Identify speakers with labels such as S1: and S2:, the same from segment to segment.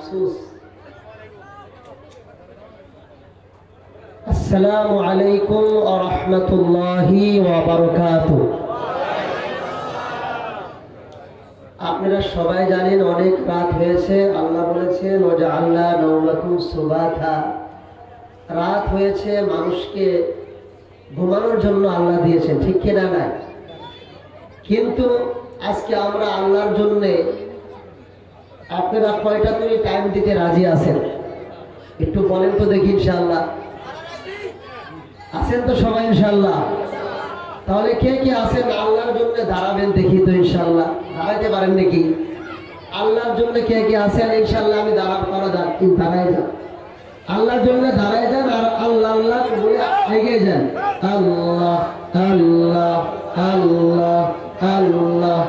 S1: আফসোস। আসসালামু আলাইকুম ওয়া রাহমাতুল্লাহি ওয়া বারাকাতুহু। আপনারা সবাই জানেন অনেক রাত হয়েছে। আল্লাহ বলেছেন ওয়াজআলনা নাওমাকুম সুবাতা, রাত হয়েছে মানুষকে ঘুমানোর জন্য আল্লাহ দিয়েছেন, ঠিক কিনা নাই? কিন্তু আজকে আমরা আল্লাহর জন্য আপনারা কয়টা তুমি টাইম দিতে রাজি আছেন একটু বলেন তো দেখি। ইনশাআল্লাহ আছেন তো সবাই? ইনশাআল্লাহ। তাহলে কে কে আছেন আল্লাহর জন্য দাঁড়াবেন দেখি তো? ইনশাআল্লাহ দাঁড়াইতে পারেন নাকি? আল্লাহর জন্য কে কে আছেন? ইনশাআল্লাহ আমি দাঁড়াবো, কারো দাঁড়াই যান, আল্লাহর জন্য দাঁড়াই যান আর আল্লাহ আল্লাহ বলে এগিয়ে যান। আল্লাহ আল্লাহ আল্লাহ আল্লাহ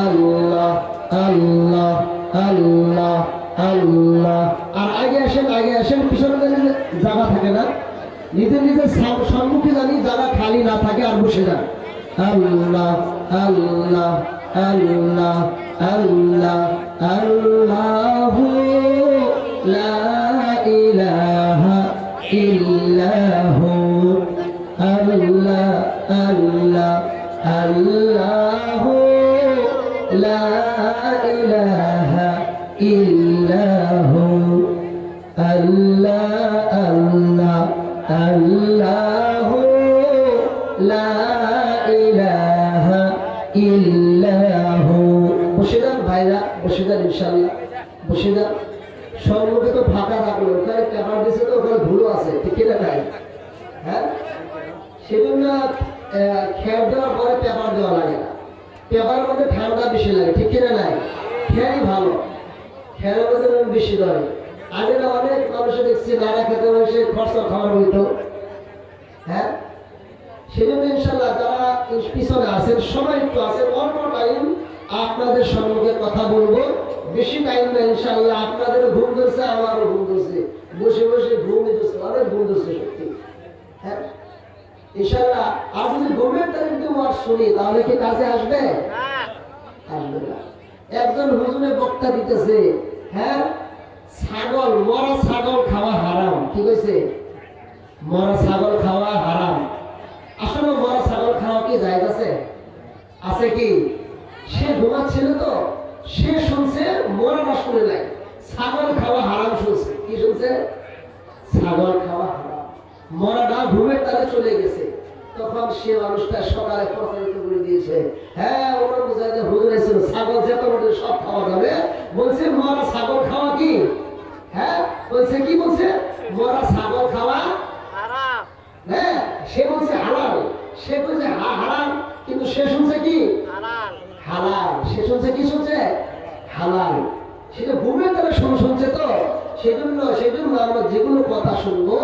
S1: আল্লাহ আল্লাহ আল্লাহ আল্লাহ। আর আগে আসেন, পিছনে জায়গা থাকে না, নিজের নিজের সম্মুখে জানি যারা খালি না থাকে আর বসে যান। আল্লাহ আল্লাহ আল্লাহ আল্লাহ আল্লাহু লা ইলাহা ইল্লাহু আল্লাহ আল্লাহ আল্লাহু লা ইলাহা ইল্লাহু আল্লাহ আল্লাহ আল্লাহু লা ইলাহা ইল্লাহু। বসে যান ভাইরা, বসে যান, ইনশাআল্লাহ বসে যান। সম্মুখে তো ফাঁকা রাখলো, ওখানে পেপার দিয়েছে তো ওখানে ধুলো আছে, ঠিক কিনা নাই? হ্যাঁ, সেজন্য খেয়ার দেওয়ার পরে পেপার দেওয়া লাগে না, পেপারের মধ্যে ঠান্ডা বেশি লাগে, ঠিক কিনা নাই? খেয়ারই ভালো, খেয়ারের মধ্যে বেশি ধরে। আগে না অনেক মানুষের দেখছি নাড়া খেতে বসে খরচা খাওয়ার হইতো। হ্যাঁ, সেজন্য ইনশাআল্লাহ যারা পিছনে আছেন সবাই একটু আছেন, অল্প টাইম আপনাদের সম্মুখে কথা বলবো, বেশি টাইম না। ইনশাআল্লাহ আপনাদের ঘুম ধরছে, আমারও ঘুম ধরছে, বসে বসে ঘুম ধরছে, অনেক ঘুম ধরছে সত্যি। হ্যাঁ, ইনশাআল্লাহ আর যদি ঘুমের তারিখ দিয়ে ওয়াজ শুনি তাহলে কি কাজে আসবে? আসবে না। একজন হুজুরে বক্তা দিতেছে, হ্যাঁ, ছাগল, মরা ছাগল খাওয়া হারাম, কি কইছে? মরা ছাগল খাওয়া হারাম। আসলে মরা ছাগল খাওয়া কি জায়েজ আছে? আছে কি? সে ঘুমাচ্ছিল তো, সে শুনছে, মরা না শুনে নাই, ছাগল খাওয়া হারাম শুনছে। কি শুনছে? ছাগল খাওয়া হারাম। মরাটা ঘুমের তারে চলে গেছে, তখন সে মানুষটা সকালে প্রচারিত করে দিয়েছে, হ্যাঁ ওনার বুঝাই যে হুজুর এসেছিল, ছাগল যেত সব খাওয়া যাবে। বলছে মরা ছাগল খাওয়া কি? হ্যাঁ, বলছে কি? বলছে মরা ছাগল খাওয়া হারাম। হ্যাঁ, সে বলছে হালাল, সে বলছে হারাম, কিন্তু সে শুনছে কি? হালাল। হালাল, সে শুনছে কি? শুনছে হালাল। সেটা ঘুমের তারা শুনছে তো, সেজন্য আমরা যেগুলো কথা শুনবো,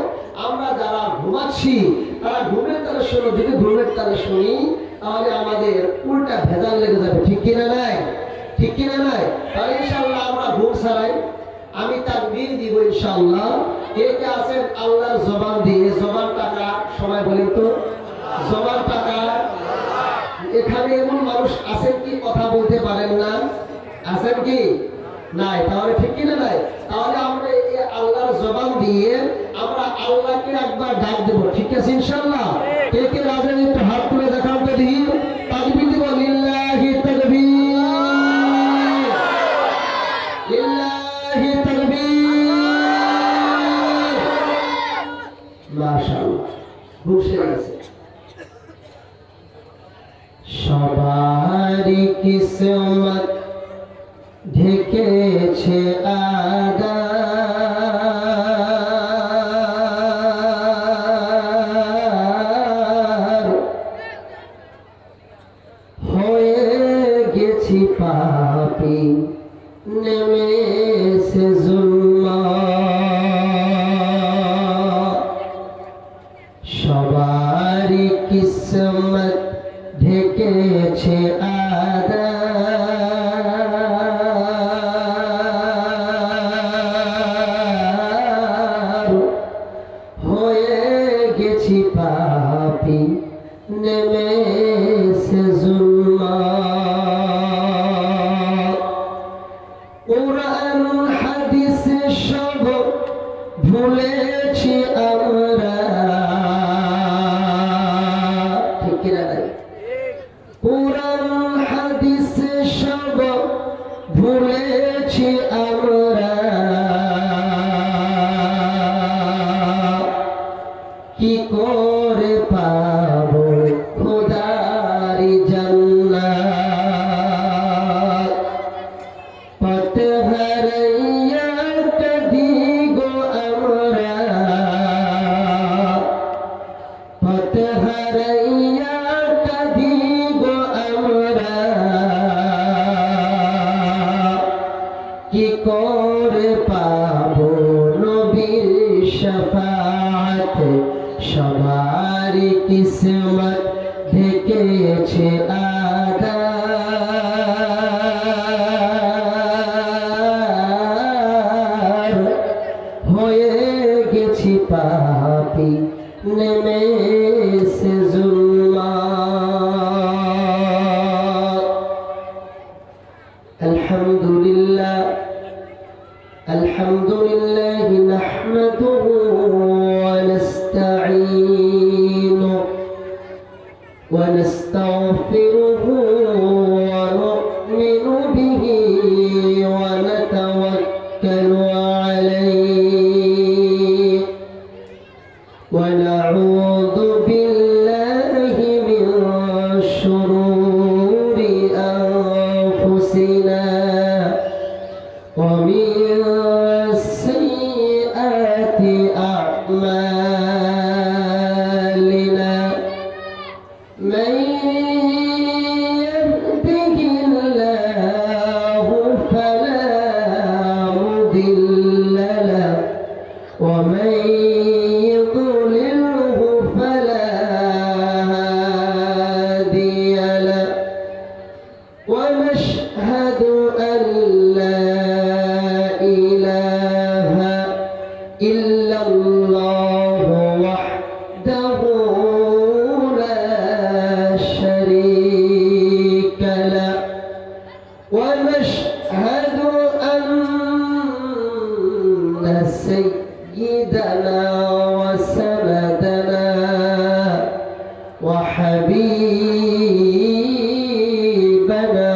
S1: আমরা যারা ঘুমাচ্ছি তারা ঘুমের তারা শোনো। যদি ঘুমের তারা শুনি তাহলে আমাদের উল্টা ভেজাল লেগে যাবে, ঠিক কিনা নাই? ঠিক কিনা নাই? তাহলে ইনশাআল্লাহ আমরা ঘুম ছাড়াই আমি তাকবীর দিব ইনশাআল্লাহ। কে কে আছেন আল্লাহর জবান দিয়ে? জবান টাকা সবাই বলেন তো, জবান টাকা। এখানে এমন মানুষ আছেন কি কথা বলতে পারেন না? আছেন কি? নাই। তাহলে ঠিক কিনা নাই? তাহলে আমরা এই আল্লাহর জবান দিয়ে আমরা আল্লাহকে একবার ডাক দেব, ঠিক আছে ইনশাআল্লাহ? কে কে রাজি? একটু হাত তুলে দেখান তো দেখি। তাকবীর দিব, লিল্লাহি তাকবীর, লিল্লাহি তাকবীর। মাশাআল্লাহ, বসে গেছে। সবারই কিসমত ঢেকেছে আধার, হয়ে গেছি পাপী, নেমেছে জুলমাত। সবাই ভুলেছি আমরা, ঠিক কিনা নাই? কুরআন হাদিস সব ভুলেছি আমরা, কি করে পাবো খোদার জান্নাত? পথ হারাইয়া কাঁদি গো আমরা, পথ হারাইয়া কাঁদি গো আমরা, কি করে পাবো নবীর শাফাত? সবার কিসমত ঢেকেছে আধার, হয়ে গেছি পাপী নেমেছে জুলমাত। আলহামদুলিল্লাহ আলহামদুলিল্লাহ নাহমাদুহু ওয়া নাস্তাঈনুহু ওয়া নাস্তাগফিরুহু ওয়া নু'মিনু বিহি ওয়া নাতাওয়াক্কালু আলাইহি ওয়া নাউযু বিল্লাহি মিন শুরুরি আনফুসিনা ওয়া মিন সাইয়্যাতি আ'মালিনা। من يهده الله فلا مضل له ومن يضلله فلا هادي له ونشهد أن لا إله إلا الله وحده شريك له ونشهد أن سيدنا وسندنا وحبيبنا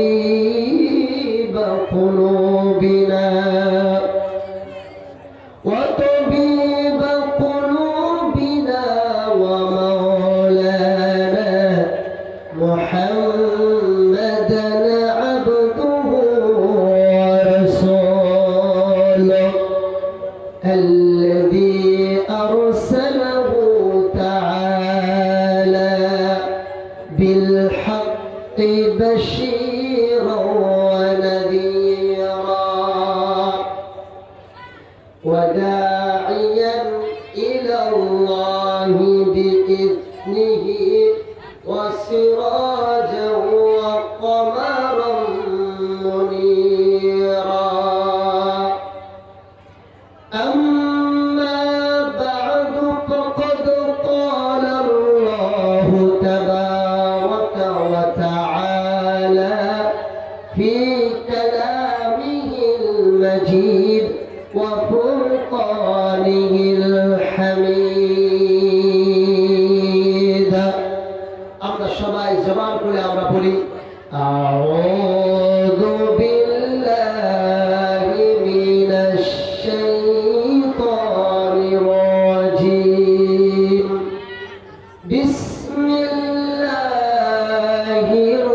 S1: وطبيب قلوبنا وطبيب قلوبنا ومولانا محمدا عبده ورسوله الذي أرسله تعالى بالحق بشيرا ونذيرا وداعيا إلى الله بإذنه وسراجا وقمرا منيرا. أما بعد فقد قال الله تبارك وتعالى في كلامه المجيد وفرقانه الحميد. আমরা সবাই জবান করে আমরা বলি আউযু বিল্লাহি মিনাশ শাইতানির রাজীম বিসমিল্লাহির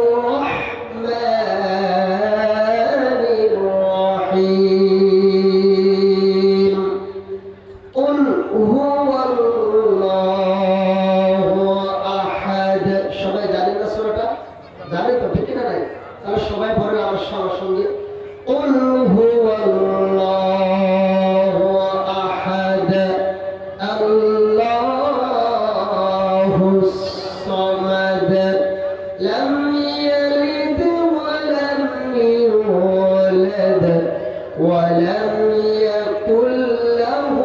S1: রাহমানির রাহিম কুল হুয়াল্লাহু আহাদ। সবাই জানেন না সূরাটা? জানেন তো, ঠিক না? নাই তাহলে সবাই পড়ে আমার সঙ্গে কুল হুয়াল্লাহু আহাদ আল্লাহুস সামাদ লাম ইয়ালিদ ওয়া লাম ইউলাদ ওয়া লাম ইয়াকুল লাহু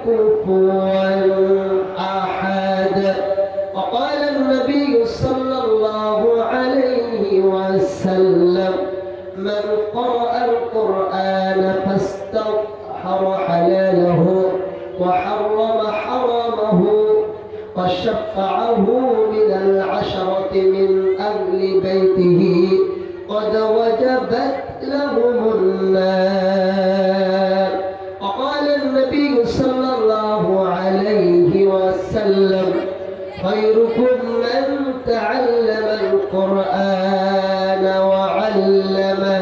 S1: কুফুয়ান আহাদ। وقال النبي صلى الله عليه وسلم من قرأ القرآن لهم النار. وقال النبي صلى الله عليه وسلم خيركم من تعلم القرآن وعلمه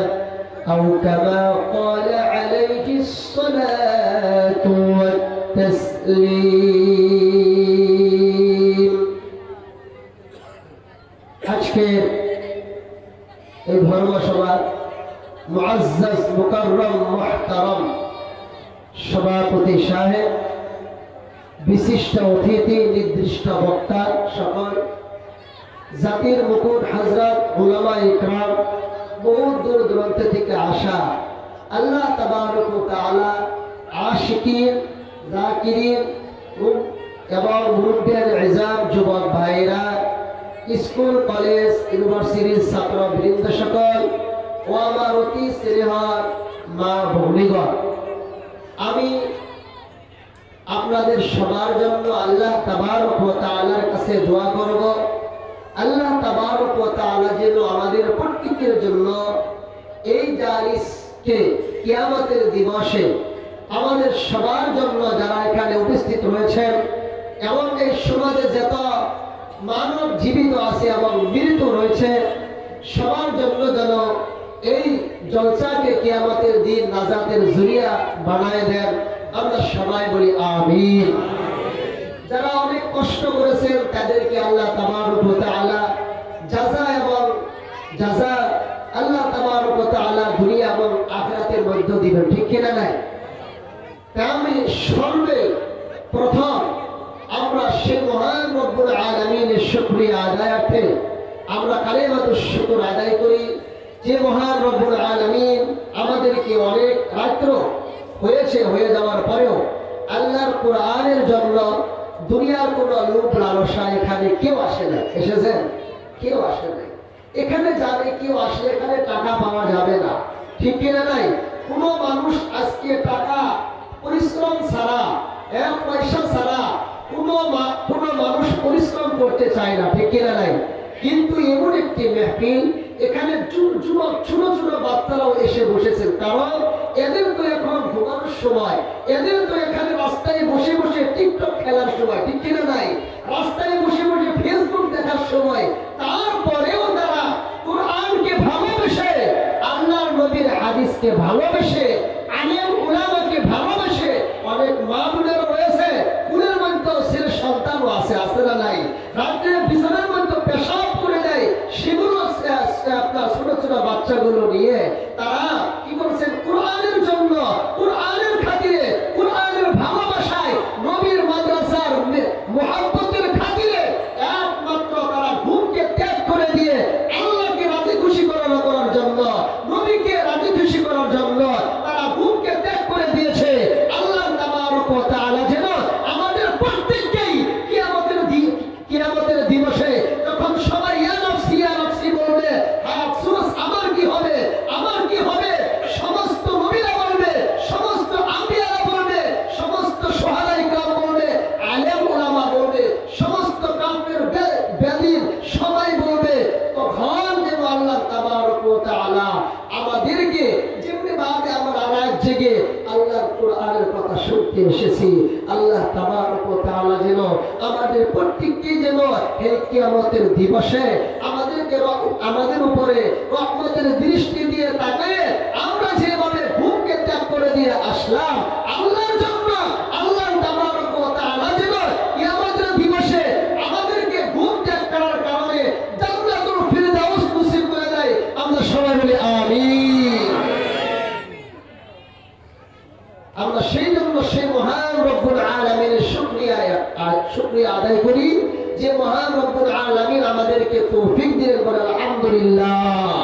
S1: أو كما قال عليه الصلاة والتسليم. আজকের এই ধর্মসভার মুআজ্জাজ মুকাররম মুহতারাম সভাপতি সাহেব, বিশিষ্ট অতিথি, নির্দিষ্ট বক্তা, সকল জাতির মুকুট হযরত উলামা ইকরাম, বহু দূর দূরান্ত থেকে আসা আল্লাহ তাবারক ওয়া তাআলা আশিকিন, যাকিরিন এবং মুরব্বিয়ান ইজাম, যুবক ভাইরা, স্কুল কলেজ ইউনিভার্সিটির ছাত্রবৃন্দ সকল ও আমার অতি স্নেহার মা ভগ্নীগণ, আমি আপনাদের সবার জন্য আল্লাহ তাবারক ওয়া তাআলার কাছে দোয়া করব। আল্লাহ তাবারক ওয়া তাআলা যেন আমাদের প্রত্যেকের জন্য এই জালিসকে কিয়ামতের দিবসে আমাদের সবার জন্য যারা এখানে উপস্থিত হয়েছেন এবং এই সমাজে যত মানব জীবিত আছে এবং মৃত রয়েছে সবার জন্য যেন এই জলসাকে কিয়ামতের দিন নাজাতের জরিয়া বানায় দেন। আমরা সবাই বলি আমিন। যারা অনেক কষ্ট করেছেন তাদেরকে আল্লাহ তাবারক ওয়া তাআলা জাযা এবং জাযা আল্লাহ তাবারক ওয়া তাআলা দুনিয়া এবং আখিরাতের মধ্যে দিবেন, ঠিক কিনা নাই? আমি সর্বে প্রথম আমরা সেই মহান রব্বুল আলামিনের শুকরিয়া আদায়ার্থে আমরা কালিমাতুশ শুকর আদায় করি যে মহান রব্বুল আলামিন আমাদেরকে অনেক রাত্র হয়ে যাওয়ার পরেও আল্লাহর কোরআনের জন্য দুনিয়ার কোন লোভ লালসা এখানে কেউ আসে না। এসেছেন? কেউ আসে নাই। এখানে যাবে কেউ আসলে এখানে টাকা পাওয়া যাবে না, ঠিক কিনা নাই? কোন মানুষ আজকে টাকা পরিশ্রম ছাড়া, এক পয়সা ছাড়া কোন মানুষ পরিশ্রম করতে চায় না, ঠিক কিনা নাই? কিন্তু এমন একটি মেহফিল, এখানে যুবক ছোট ছোট বাচ্চারাও এসে বসেছেন, কারণ এদের তো এখন ঘুমানোর সময়, এদের তো এখানে রাস্তায় বসে বসে টিকটক খেলার সময়, ঠিক কিনা নাই? রাস্তায় বসে বসে ফেসবুক দেখার সময়। তারপরেও তারা কোরআনকে ভালোবেসে, আল্লাহর নবীর হাদিসকে ভালোবেসে, আলেম উলামাকে ভালোবেসে, অনেক মা বোনেরও রয়েছে, কুলের মধ্যে ছেলে সন্তানও আছে, আছে না নাই? রাত্রে বিছানার মধ্যে পেশাব করে দেয়, সেগুলো আপনার ছোট ছোট বাচ্চাগুলো নিয়ে তারা কি করছেন? কোরআনের জন্য, কোরআনের খাতিরে, কোরআনের ভালোবাসায়, নবীর মাদ্রাসার মুহাব্বতের খাতিরে একমাত্র তারা ঘুমকে ত্যাগ করে দিয়ে আল্লাহকে রাজি খুশি করার জন্য, নবীকে রাজি খুশি করার জন্য তারা ঘুমকে ত্যাগ করে দিয়েছে। আল্লাহ তাবারক ওয়া তাআলা যেন আমাদের প্রত্যেককেই কিয়ামতের দিবসে যখন সবাই ইয়া নাফসি বলবে, আফসোস আমার কি হবে, আমার কি হবে, সমস্ত নবীরা বলবে, সমস্ত আম্বিয়ারা বলবে, সমস্ত শুহাদায়ে কেরাম বলবে, আলেম উলামা বলবে, সমস্ত কাফের বেদীন সবাই বলবে, তখন যেন আল্লাহ তাবারক ওয়া তাআলা আমাদেরকে যেমনি ভাবে আমরা রাত জেগে আল্লাহর কোরআনের কথা শুনতে এসেছি, আল্লাহ তাবারক ওয়া তাআলা যেন আমাদের প্রত্যেককে যেন এই কিয়ামতের দিবসে আমাদের উপরে রহমতের দৃষ্টি দিয়ে তাকায় আমরা যেভাবে ঘুমকে ত্যাগ করে দিয়ে আসলাম আল্লাহর জন্য, আল্লাহ তাবারক ওয়া তাআলা যেন কিয়ামতের দিবসে আমাদেরকে ঘুম ত্যাগ করার কারণে জান্নাতুল ফিরদাউস নসিব করে দেয়। আমরা সবাই বলি আমিন। আমরা সেই জন্য সেই মহান রব্বুল আলামিনের শুকরিয়া আদায় করি যে মহান রব্বুল আলামিন আমাদেরকে তৌফিক দিলেন, বলে আলহামদুলিল্লাহ।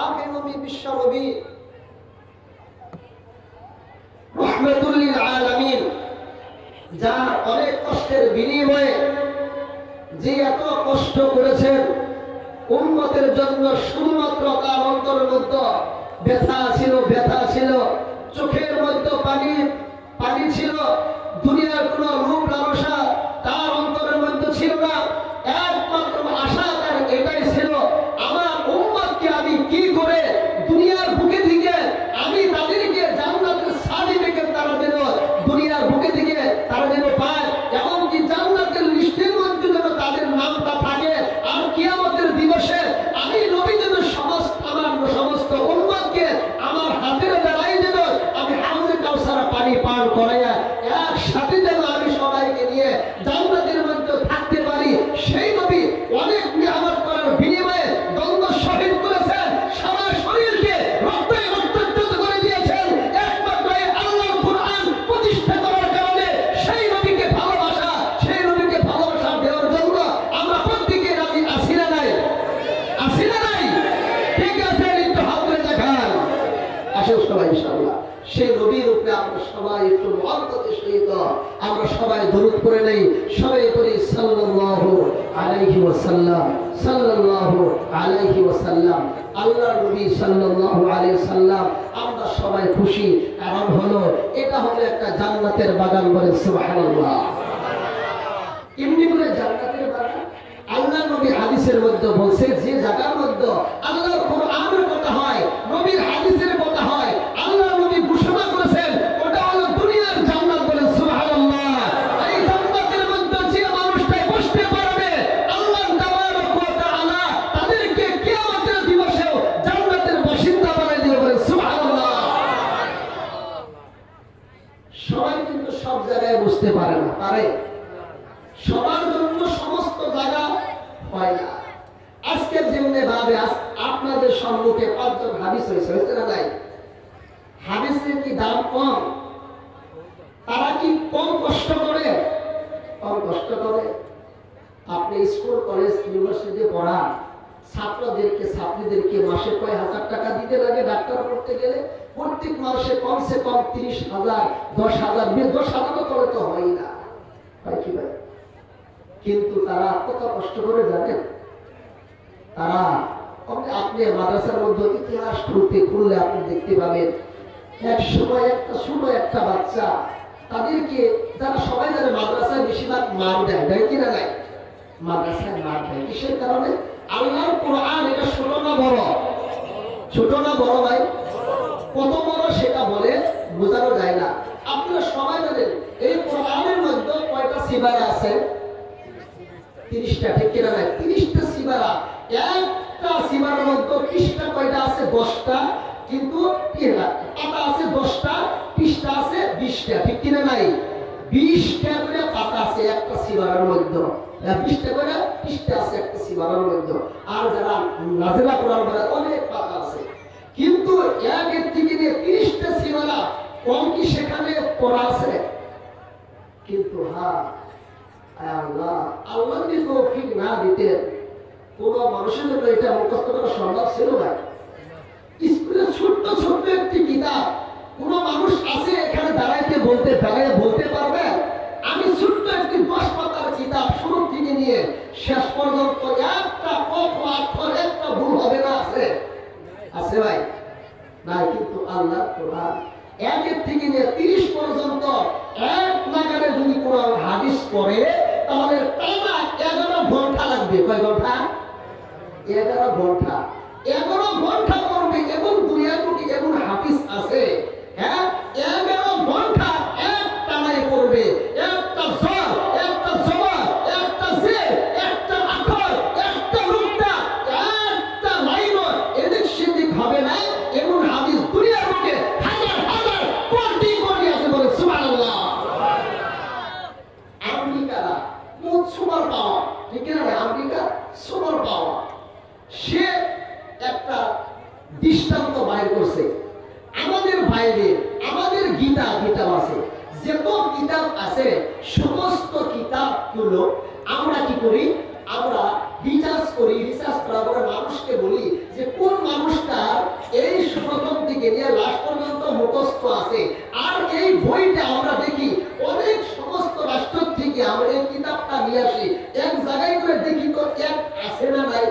S1: আখির নবী, বিশ্ব নবী, রাহমাতুল লিল আলামিন, যার অনেক কষ্টের বিনিময়ে যে এত কষ্ট করেছেন উম্মতের জন্য, শুধুমাত্র তার অন্তরের মধ্যে ব্যথা ছিল, চোখের মধ্যে পানি ছিল, দুনিয়ার কোন রূপ লালসা তার অন্তরের মধ্যে ছিল না। একমাত্র আশা তার এটাই ছিল, আমার উম্মতকে দেখান। আসেন সবাই ইনশাআল্লাহ সেই নবীর উপরে আমরা সবাই একটু মহব্বতের সহিত আমরা সবাই দরুদ পড়ে নেই। সবাই পড়ি সাল্লাল্লাহু আলাইহি ওয়াসাল্লাম, সাল্লাল্লাহু আলাইহি ওয়াসাল্লাম। আল্লাহর নবী সাল্লাল্লাহু আলাইহি ওয়াসাল্লাম আমরা সবাই খুশি, কারণ হলো এটা হলো একটা জান্নাতের বাগান। বলে সুবহানাল্লাহ। এমনি করে জান্নাতের বাগান আল্লাহর নবী হাদিসের মধ্যে বলছে, যে জায়গার মধ্যে আল্লাহর কোরআনের কথা হয়, নবীর হাদিসের কথা হয়, আল্লাহর নবী ঘোষণা করেছেন ওটা হলো দুনিয়ার জান্নাত। বলেন সুবহানাল্লাহ। এই জান্নাতের মধ্যে যে মানুষটা বসতে পারবে আল্লাহ তাবারক ওয়া তাআলা তাদেরকে কিয়ামতের দিবসেও জান্নাতের বাসিন্দা বানাই দিবে। বলেন সুবহানাল্লাহ। সবাই কিন্তু সব জায়গায় বসতে পারে না, পারে? সবার জন্য সমস্ত জায়গা হয় না। আজকে যেমনি ভাবে আপনাদের সম্মুখে পাঁচজন হাদিস হয়েছে, হয়েছে না নাই? হাদিসের কি দাম কম? তারা কি কম কষ্ট করে? কম কষ্ট করে। আপনি স্কুল কলেজ ইউনিভার্সিটি পড়া ছাত্রীদেরকে মাসে কয় হাজার টাকা দিতে লাগে ডাক্তার পড়তে গেলে? প্রত্যেক মাসে কমসে কম 30,000, 10,000, 10,000 করে তো হয় না, হয় কি ভাই? কিন্তু তারা কত কষ্ট করে জানেন? তারা আপনি মাদ্রাসার মধ্যে ইতিহাস খুললে আপনি দেখতে পাবেন এক সময় একটা বাচ্চা, তাদেরকে যারা সবাই জানে মাদ্রাসায় বেশিরভাগ মার দেয় কিনা নাই? মাদ্রাসায় মার দেয় কিসের কারণে? আল্লাহর কোরআন এটা ছোট না বড়? ছোট না বড় ভাই? কত বড় সেটা বলে বোঝানো যায় না। আপনারা সবাই জানেন এই কোরআনের মধ্যে কয়টা সিবারা আছে? 30টা, ঠিক কিনা নাই? 30টা সিবারা। একটা সিবারের মধ্যে পৃষ্ঠা কয়টা আছে? 10টা। কিন্তু পাতা আছে 10টা, পৃষ্ঠা আছে 20টা, ঠিক কিনা নাই? 20টা করে পাতা আছে একটা সিবারের মধ্যে, 20টা করে পৃষ্ঠা আছে একটা সিবারের মধ্যে। আর যারা নাজেলা কোরআন পড়ে অনেক পাতা আছে, কিন্তু একের থেকে নিয়ে 30টা সিবারা কম কি সেখানে পড়া আছে? কিন্তু হ্যাঁ, আল্লাহ যদি তৌফিক না দিতেন কোন মানুষের জন্য এটা মুখস্থ করা সম্ভব ছিল না। স্কুলে ছোট্ট একটি কিতাব কোন মানুষ আছে এখানে দাঁড়াইতে বলতে পারবে? আমি ছোট্ট একটি 10 পাতার কিতাব শুরু থেকে নিয়ে শেষ পর্যন্ত একটা অক্ষর একটা ভুল হবে না? আছে ভাই? না। কিন্তু আল্লাহ কোরআন একের থেকে নিয়ে 30 পর্যন্ত এক নাগারে যদি কোরআন হাদিস পড়ে তাহলে টানা 11 ঘন্টা লাগবে। কয় ঘন্টা? 11 ঘন্টা। 11 ঘন্টা পড়বে। এবং দুনিয়ার কোটি এমন হাদিস আছে, হ্যাঁ, 11 ঘন্টা এক টানায় পড়বে। একটা জর, একটা জবর, একটা জের, একটা আখর, একটা নুক্তা, একটা লাইন এদিক সেদিক হবে না। এমন হাদিস দুনিয়ার মধ্যে হাজার হাজার কোটি আছে। বলে সুবহানাল্লাহ। আমেরিকারা সুপার পাওয়ার, ঠিক না? America super power. সে একটা দৃষ্টান্ত বাইর করছে। আমাদের বাইরে আমাদের গীতা আছে, যত কিতাব আছে সমস্ত কিতাবগুলো আমরা কি করি? আমরা রিসার্চ করার পরে মানুষকে বলি যে কোন মানুষটার এই প্রথম থেকে নিয়ে লাস্ট পর্যন্ত মুখস্থ আছে। আর এই বইটা আমরা দেখি অনেক সমস্ত রাষ্ট্র থেকে আমরা এই কিতাবটা নিয়ে আসি, এক জায়গায় করে দেখি তো এক আছে না নাই?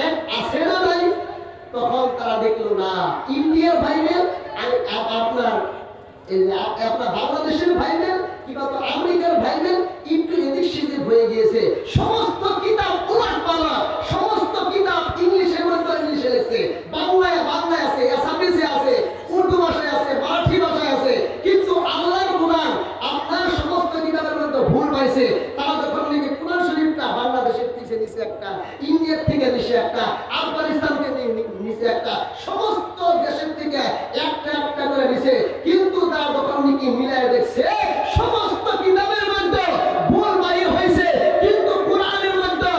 S1: এক আছে না নাই? তখন তারা দেখলো না ইন্ডিয়ার ভাইবেল, আপনার বাংলাদেশের ভাইবেল কিংবা তো আমেরিকার ভাইবেল একটু এদিক সেদিক হয়ে গিয়েছে। সমস্ত কিতাব উলাটপালাট, সমস্ত কিতাব ইংলিশের মধ্যে ইংলিশে লেখছে, বাংলায় আছে, আসামিসে আছে, উর্দু ভাষায় আছে, মারাঠি ভাষায় আছে। কিন্তু আল্লাহর কোরআন আপনার সমস্ত কিতাবের মধ্যে ভুল পাইছে। তারা যখন লিখে কোরআন শরীফটা বাংলাদেশের থেকে নিচে একটা, ইন্ডিয়ার থেকে নিচে একটা, আফগানিস্তান থেকে নিচে একটা, সমস্ত দেশের থেকে একটা একটা করে নিচে। কিন্তু তারা যখন নাকি মিলায় দেখছে সমস্ত কিতাবের মধ্যে ভুল বাইর হয়েছে, কিন্তু কোরআনের মধ্যে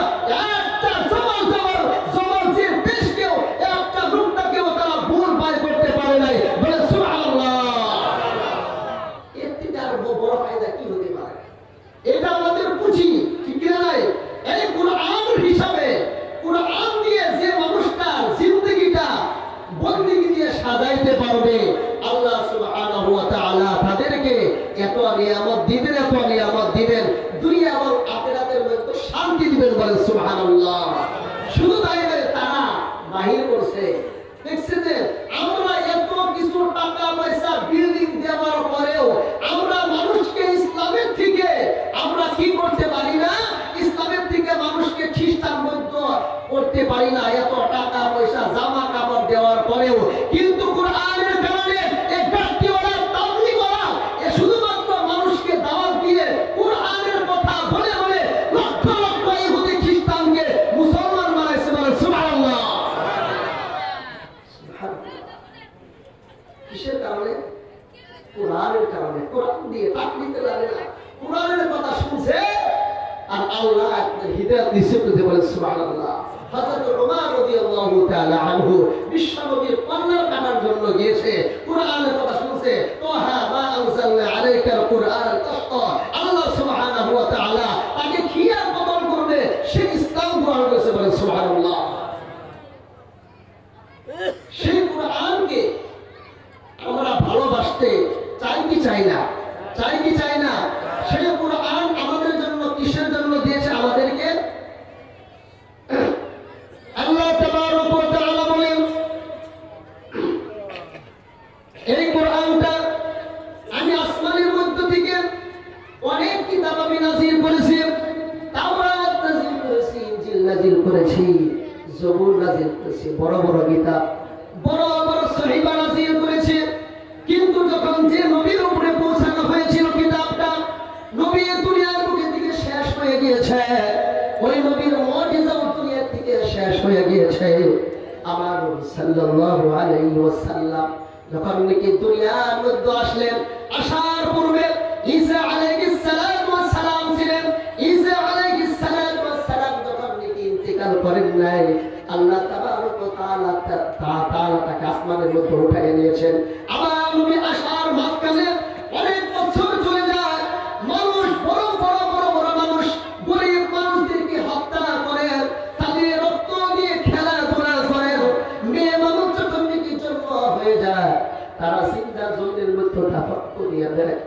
S1: একটা জবর যে বেশ কেউ একটা রূপটাকেও তারা ভুল বাইর করতে পারে নাই। বলে সুবহানাল্লাহ। এর থেকে আর বড় ফায়দা কি হতে পারে? এটা আমাদের বুঝি, ঠিক না নাই? এই কোরআন হিসাবে, কোরআন দিয়ে যে মানুষটার জিন্দগিটা বন্দেগী দিয়ে সাজাইতে পারবে, আল্লাহ সুবহানাহু ওয়া তাআলা তাদেরকে এত নিয়ামত দিবেন, এত নিয়ামত দিবেন, দুনিয়া এবং আখিরাতের মধ্যে শান্তি দিবেন। বলেন সুবহানাল্লাহ। শুধু তাই নয়, তারা বাহির করছে, দেখছে যে আমরা এত কিছু টাকা পয়সা বিল্ডিং দেওয়ার পরেও আমরা মানুষকে ইসলামের থেকে আমরা কি করতে পারি না, ইসলামের থেকে মানুষকে খ্রিস্টান বৌদ্ধ করতে পারি না। এত টাকা পয়সা জামা কাপড় দেওয়ার পরেও কিন্তু কোরআনের কারণে এই ব্যক্তিওয়ালা তাবলীগওয়ালা এ শুধুমাত্র মানুষকে দাওয়াত দিয়ে কোরআনের কথা বলে বলে লক্ষ লক্ষ ইহুদি খ্রিস্টানকে মুসলমান বানাইছে। বলে সুবহানাল্লাহ। কিসের কারণে? কোরআনের কারণে। কোরআন দিয়ে তাকলিতে লাগে না, কোরআনের কথা শুনছে আর আল্লাহ হিদায়াত দিয়েছে। বলে সুবহানাল্লাহ। হযরত ওমর রাদিয়াল্লাহু তাআলা আনহু বিশ্বনবীর কন্যার কাটার জন্য গিয়েছে, কোরআনের কথা শুনছে। তোহা মা আনজালনা আলাইকাল কুরআন তাশকা, আল্লাহ সুবহানাহু ওয়া তাআলা তাকে খিয়ার বদল করবে, সে ইসলাম গ্রহণ করেছে। বলে সুবহানাল্লাহ। সেই কোরআনকে আমরা ভালোবাসতে চাই কি চাই না? চাই কি চাই না? সেই কোরআন আমাদের জন্য কিসের জন্য দিয়েছে? আমাদেরকে আল্লাহ তাবারক ওয়া তাআলা বলেন, এই কোরআনটা আমি আসমানের মধ্য থেকে অনেক কিতাব আমি নাযিল করেছি। তাওরাত নাযিল করেছি, ইনজিল নাযিল করেছি, জবুর নাযিল করেছি, বড় বড় কিতাব, বড় বড় সহিফা নাযিল করেছি। কিন্তু যখন যে নবীর উপরে পৌঁছানো হয়েছিল কিতাবটা, নবী দুনিয়ার বুকে থেকে শেষ হয়ে গিয়েছে, ওই নবীর মুজিজাও দুনিয়া থেকে শেষ হয়ে গিয়েছে। আমার নবী সাল্লাল্লাহু আলাইহি ওয়াসাল্লাম যখন নাকি দুনিয়ার মধ্যে আসলেন, আসার পূর্বে ঈসা আলাইহিস সালাম ছিলেন। ঈসা আলাইহিস সালাম যখন নাকি ইন্তেকাল করেন নাই, আল্লাহ তাবারক ওয়া তাআলা তাকে আসমানের মধ্যে উঠায় নিয়েছেন। আমার নবী আসার মাঝখানে অনেক বছর চলে যায়, মানুষ বড় বড় বড় বড় মানুষ গরিব মানুষদেরকে হত্যা করেন, তাদের রক্ত দিয়ে খেলাধুলা করেন। মেয়ে মানুষ যখন নাকি জন্ম হয়ে যায়, তারা জিন্দা জমিনের মধ্যে দাফন করিয়া দেয়।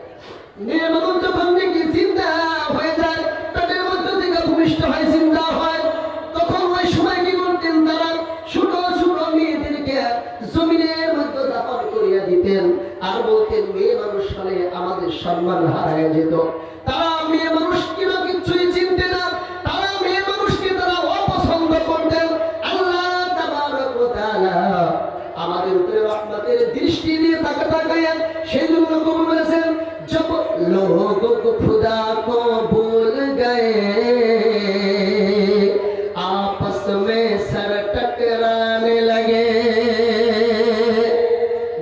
S1: মেয়ে মানুষ যখন নাকি জিন্দা হয়ে যায়, পেটের মধ্যে থেকে ভূমিষ্ঠ হয়, জিন্দা হয়, তখন ওই সময় কি করতেন? তারা ছোট ছোট মেয়েদেরকে জমিনের মধ্যে দাফন করিয়া দিতেন আর বলতেন, মেয়ে মানুষ হলে আমাদের সম্মান হারায় যেত। তারা মেয়ে মানুষ কিনা কিছুই চিনতে না, তারা মেয়ে মানুষকে তারা অপছন্দ করতেন। আল্লাহ তাবারক ওয়া তাআলা আমাদের উপরে রহমতের দৃষ্টি দিয়ে তাকাইয়া সেই জন্য কবুল বলেছেন, জব লোগ খুদা কো ভুল গয়ে आपस में सर टकराने लगे,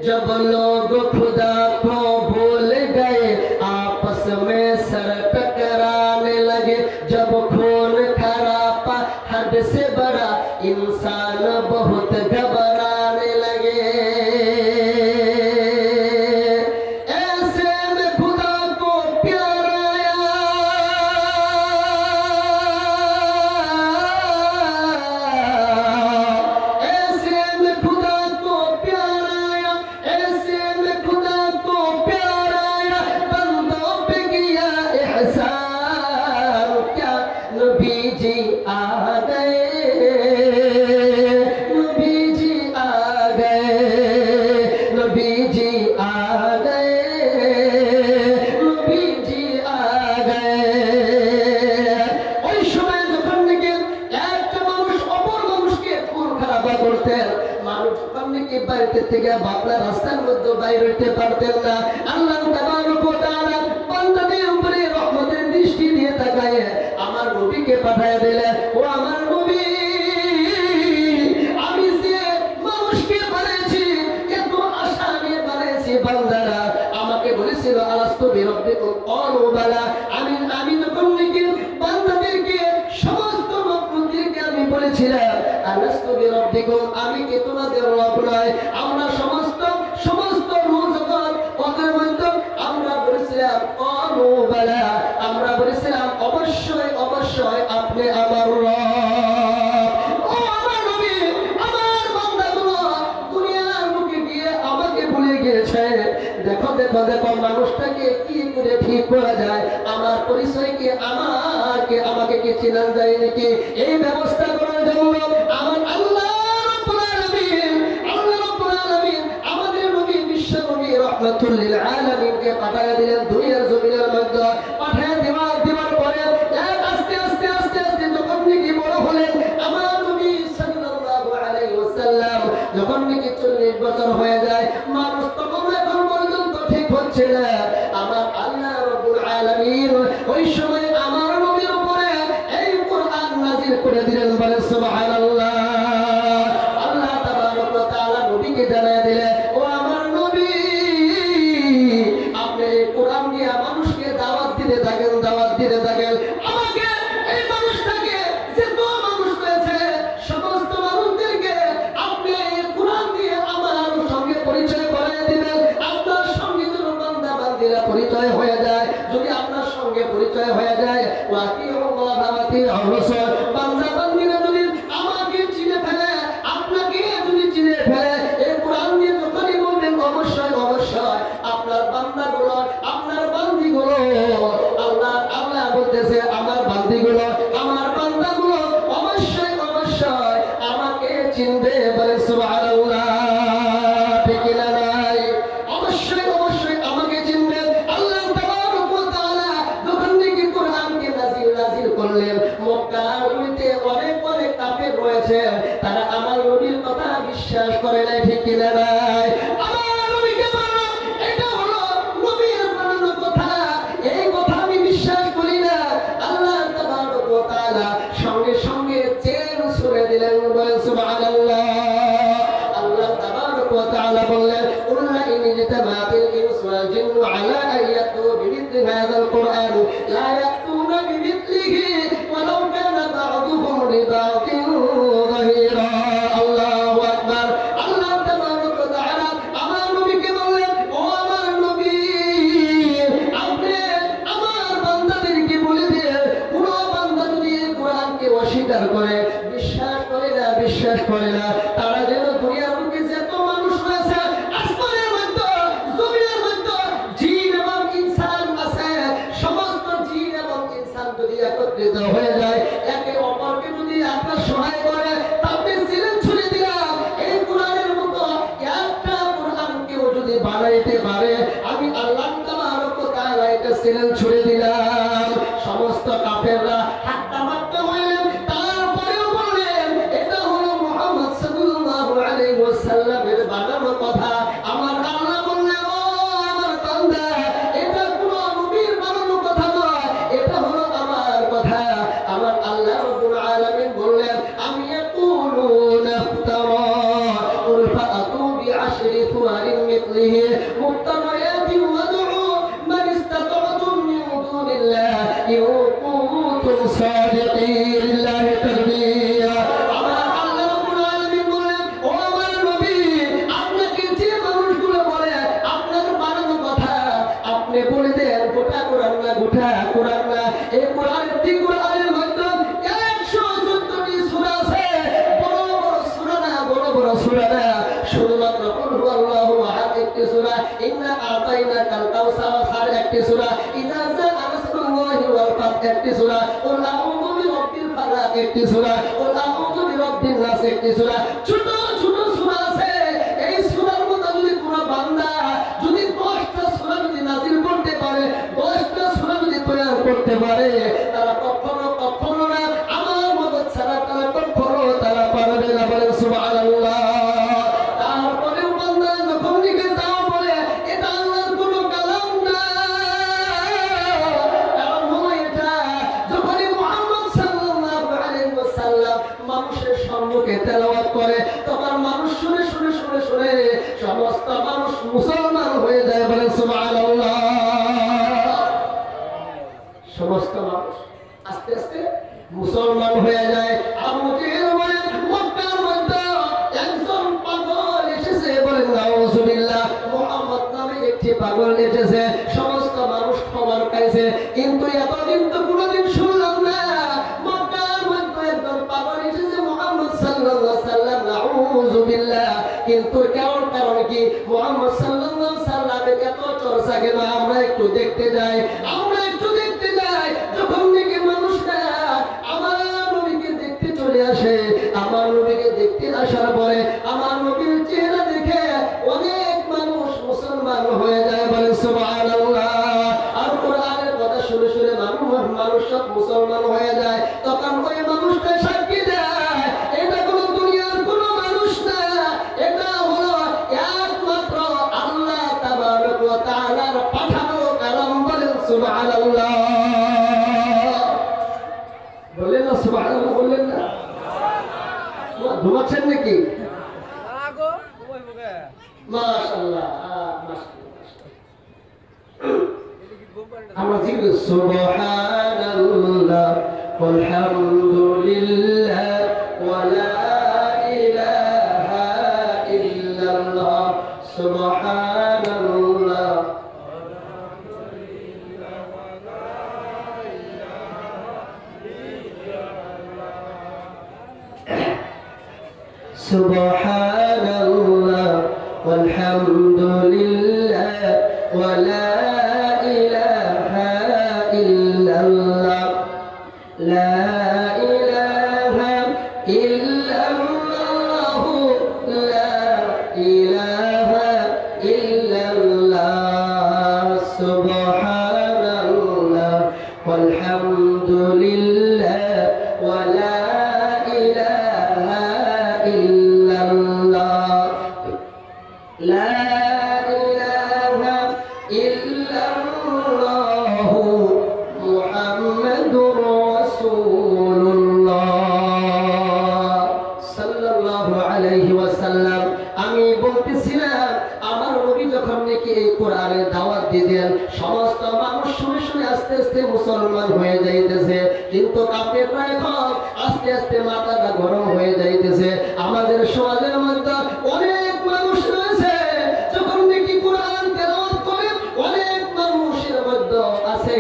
S1: जब लोग खुदा को भूल गए आपस में सर टकराने लगे, जब खून खराबा हद से बड़ा इंसान बहुत घबराने लगे। থেকে বাংলা রাস্তার মধ্যে বাইরে হইতে পারতেন না। আল্লাহ তাবারক ওয়া তাআলা বান্দাদের উপরে রহমতের দৃষ্টি দিয়ে তাকায় আমার নবীকে পাঠায় দিলেন। ও আমার নবী, আমি যে মানুষকে বানিয়েছি, এত আশা নিয়ে বানিয়েছি, বান্দারা আমাকে বলেছিল আলাস্তু বিরাব্বিকুম ক্বালু বালা। আমি যখন নাকি বান্দাদেরকে সমস্ত লোকদেরকে আমি বলেছিলাম আলাস্তু বিরাব্বিকুম, আমি কি তোমাদের রব নয়? আমরা সমস্ত রুজগার ওদের মধ্যে আমরা বলেছিলাম ক্বালু বালা, আমরা বলেছিলাম অবশ্যই অবশ্যই আপনি আমার রব। ও আমার নবী, আমার বান্দাগুলো দুনিয়া দেখো দেখো মানুষটাকে কি করে ঠিক করা যায়, আমার পরিচয় কি, আমাকে কি চেনা যায় নাকি, এই ব্যবস্থা করার জন্য আমার আল্লাহ রাব্বুল আলামিন আমাদের নবী বিশ্ব নবী রাহমাতুল লিল আলামিনকে পাঠিয়ে দিলেন দুনিয়ার জমিনের মধ্যে। পাঠিয়ে দেওয়ার পরে আস্তে আস্তে আস্তে আস্তে যখন নাকি বড় হলেন আমার নবী সাল্লাল্লাহু আলাইহি ওয়াসাল্লাম, যখন নাকি 40 বছর হয়ে যায়, মানুষ তখন এখন পর্যন্ত ঠিক হচ্ছে না। আমার আল্লাহ রাব্বুল আলামিন ওই সময় আমার নবীর উপরে এই কোরআন নাযিল করে দিলেন, বলে সুবহানাল্লাহ। আল্লাহ তাবারক ওয়া তাআলা নবীকে জানায় দিলেন, ও আমার নবী, আপনি এই কোরআন দিয়ে মানুষকে দাওয়াত দিতে থাকেন, দাওয়াত দিতে থাকেন। আমাকে এই মানুষটাকে যত মানুষ রয়েছে সমস্ত মানুষদেরকে আপনি এই কোরআন দিয়ে আমার সঙ্গে পরিচয় করিয়ে দিবেন। আপনার সঙ্গে যেন বান্দা বান্দীরা পরিচয় হয়ে যায়। যদি আপনার সঙ্গে পরিচয় হয়ে যায়, ওয়াতিউল্লাহ ওয়া আতিউর রাসূল, বান্দা বান্দীরা যদি আমাকে চিনে ফেলে, আপনাকে যদি চিনে ফেলে, এই কোরআন দিয়ে যখনই বলবেন অবশ্যই অবশ্যই আপনার বান্দাগুলো, আপনার বান্দীগুলো, আল্লাহ বলতেছে আমার বান্দীগুলো, আমার বান্দাগুলো অবশ্যই অবশ্যই আমাকে চিনবে, বলে সুবহানাল্লাহ। ঠিক না নাই? অবশ্যই অবশ্যই আমাকে চিনবে। আল্লাহ তাবারক ওয়া তাআলা যখন নাকি কোরআনকে নাযিল করলেন, মক্কার মধ্যে অনেক অনেক কাফের রয়েছে, তারা আমার নবীর কথা বিশ্বাস করে নাই। ঠিক না নাই? আমার নবীকে বলল এটা হলো নবীর বানানো কথা, এই কথা আমি বিশ্বাস করি না। আল্লাহ তাবারক ওয়া তাআলা সঙ্গে সঙ্গে চেন ছুঁড়ে দিলেন, বলে সুবহানাল্লাহ। আল্লাহ তাবারক ওয়া তাআলা বললেন, কুল্লা ইন ইজতামাতিল ইনসু ওয়াল জিন্নু আলা আন ইয়াতু বিমিথলি হাযাল কুরআন লা ইয়াতুনা বিমিথলিহি ওয়ালাউ কানা বা'দুহুম লিবা'দিন যাহিরা। আল্লাহু আকবার। আল্লাহ তাবারক ওয়া তাআলা আমার নবীকে বললেন, ও আমার নবী, আপনি আমার বান্দাদেরকে বলে দিন, কোন বান্দা যদি এই কোরআনকে অস্বীকার করে, বিশ্বাস করে না, তারা যেন দুনিয়ার বুকে যত মানুষ রয়েছে, আসমানের মধ্যে, জমিনের মধ্যে, জিন এবং ইনসান আছে, সমস্ত জিন এবং ইনসান যদি একত্রিত হয়ে যায়, একে অপরকে যদি আপনার সহায় করে, তাহলে সিলেন ছুড়ে দিলাম, এই কোরআনের মতো একটা কোরআনকেও যদি বানাইতে পারে, আমি আল্লাহ তাবারক ওয়া তাআলা এটা সিলেন ছুড়ে দিলাম। সমস্ত কাফেররা হাত্তা মাত্তা হইলেন, তারপরেও বললেন এটা হলো মুহাম্মদ সাল্লাল্লাহু আলাইহি ওয়াসাল্লামের বানানো কথা। আমার আল্লাহ বললেন, ও আমার বান্দা, এটা কোনো নবীর বানানো কথা নয়, এটা হলো আমার কথা। আমার আল্লাহ রাব্বুল আলামিন বললেন, আমি ইয়াকুলুনা ইফতারা কুল ফাআতু বিআশরি সুওয়ারিন মিথলিহি মুফতারায়াতিন ওয়াদউ মান ইসতাতা'তুম মিন দুনিল্লাহ ইন কুনতুম সাদিকিন। লিল্লাহি তাকবীর। আমার আল্লাহ রাব্বুল আলামিন বললেন, ও আমার নবী, আপনাকে যে মানুষগুলো বলে আপনার বানানো কথা, আপনি বলে দেন গোটা কোরআন না, গোটা কোরআন না, এই কোরআনের মধ্যে 114টি সূরা আছে। বড় বড় সূরা না, বড় বড় সূরা না, শুধুমাত্র কুল হুয়াল্লাহু আহাদ একটি সূরা, ইন্না আতাইনাকাল কাউসার একটি সূরা, ইযা জাআ নাসরুল্লাহি ওয়াল ফাতহ একটি সূরা, কুল আউযু বিরাব্বিল ফালাক একটি সূরা, কুল আউযু বিরাব্বিন নাস একটি সূরা। ছোট ছোট সূরা আছে। এই সূরার মধ্যে যদি কোনো বান্দা যদি 10টা সূরা যদি নাযিল করতে পারে, 10টা সূরা যদি তৈরি করতে পারে, তারা কখনো না আমার মদদ ছাড়া তারা কখনো তারা পারবে না, বলেন সুবহানাল্লাহ। তারপরেও বান্দা যখন লিখে দাও বলে এটা আল্লাহর কোনো কালাম না, কারণ হলো এটা যখনই মুহাম্মদ সাল্লাল্লাহু আলাইহি ওয়াসাল্লাম মানুষের সম্মুখে তেলাওয়াত করে, তখন মানুষ শুনে শুনে শুনে শুনে সমস্ত মানুষ মুসলমান হয়ে যায়, বলেন সুবহানাল্লাহ। সমস্ত মানুষ আস্তে আস্তে মুসলমান হয়ে যায়। আবু জেহেল বলেন, মক্কার মধ্যে একজন পাগল এসেছে, বলেন নাউজুবিল্লাহ, মুহাম্মদ নামে একটি পাগল এসেছে। সমস্ত মানুষ খবর পাইছে, কিন্তু এতদিন তো কোনোদিন শুনলাম না মক্কার মধ্যে একজন পাগল এসেছে মুহাম্মদ সাল্লাল্লাহু আলাইহি ওয়াসাল্লাম, নাউজুবিল্লাহ। কিন্তু কেমন কারণ কি মুহাম্মদ সাল্লাল্লাহু আলাইহি সাল্লামের এত চর্চা কেন আমরা একটু দেখতে যাই যখন নাকি মানুষরা আমার নবীকে দেখতে চলে আসে আমার নবীকে দেখতে আসার পরে আমার নবীর চেহারা দেখে অনেক মানুষ মুসলমান হয়ে যায় বলে সুবহানাল্লাহ আর কোরআনের কথা শুনে শুনে মানুষ সব মুসলমান হয়ে যায় তখন ওই মানুষটা সাক্ষী দেয় এটা কোনো দুনিয়ার কোনো মানুষ না এটা হলো একমাত্র আল্লাহ তাবারক ওয়া তাআলার পাঠানো কালাম বলেন সুবহানাল্লাহ বললেন না সুবহানাল্লাহ বললেন না ঘুমাচ্ছেন নাকি মাশাআল্লাহ আমরা জিকির সুবহানাল্লাহ walhamdulillah ওয়ালা ইলাহা ইল্লাল্লাহ সুবহানাল্লাহ সুবহানাল্লাহ walhamdulillah ওয়ালা ইলাহা ইল্লাল্লাহ লা ইলাহা ইল্লাল্লাহ লা ইলাহা ইল্লাল্লাহ সুবহানাল্লাহ walhamdulillah ওয়ালা ইলাহা ইল্লাল্লাহ লা ইলাহা ইল্লাল্লাহ মুহাম্মাদুর রাসূলুল্লাহ সাল্লাল্লাহু আলাইহি ওয়াসাল্লাম আমি বলতেছিলাম আমার নবী যখন নাকি এই কোরআনের দাওয়াত দিতেন সমস্ত মানুষ শুনে শুনে আস্তে আস্তে মুসলমান হয়ে যাইতেছে কিন্তু কাফেররা এখন আস্তে আস্তে মাথাটা গরম হয়ে যাইতেছে আমাদের সমাজের মধ্যে অনেক মানুষ রয়েছে যখন নাকি কোরআন তেলাওয়াত করে অনেক মানুষের মধ্যে আছে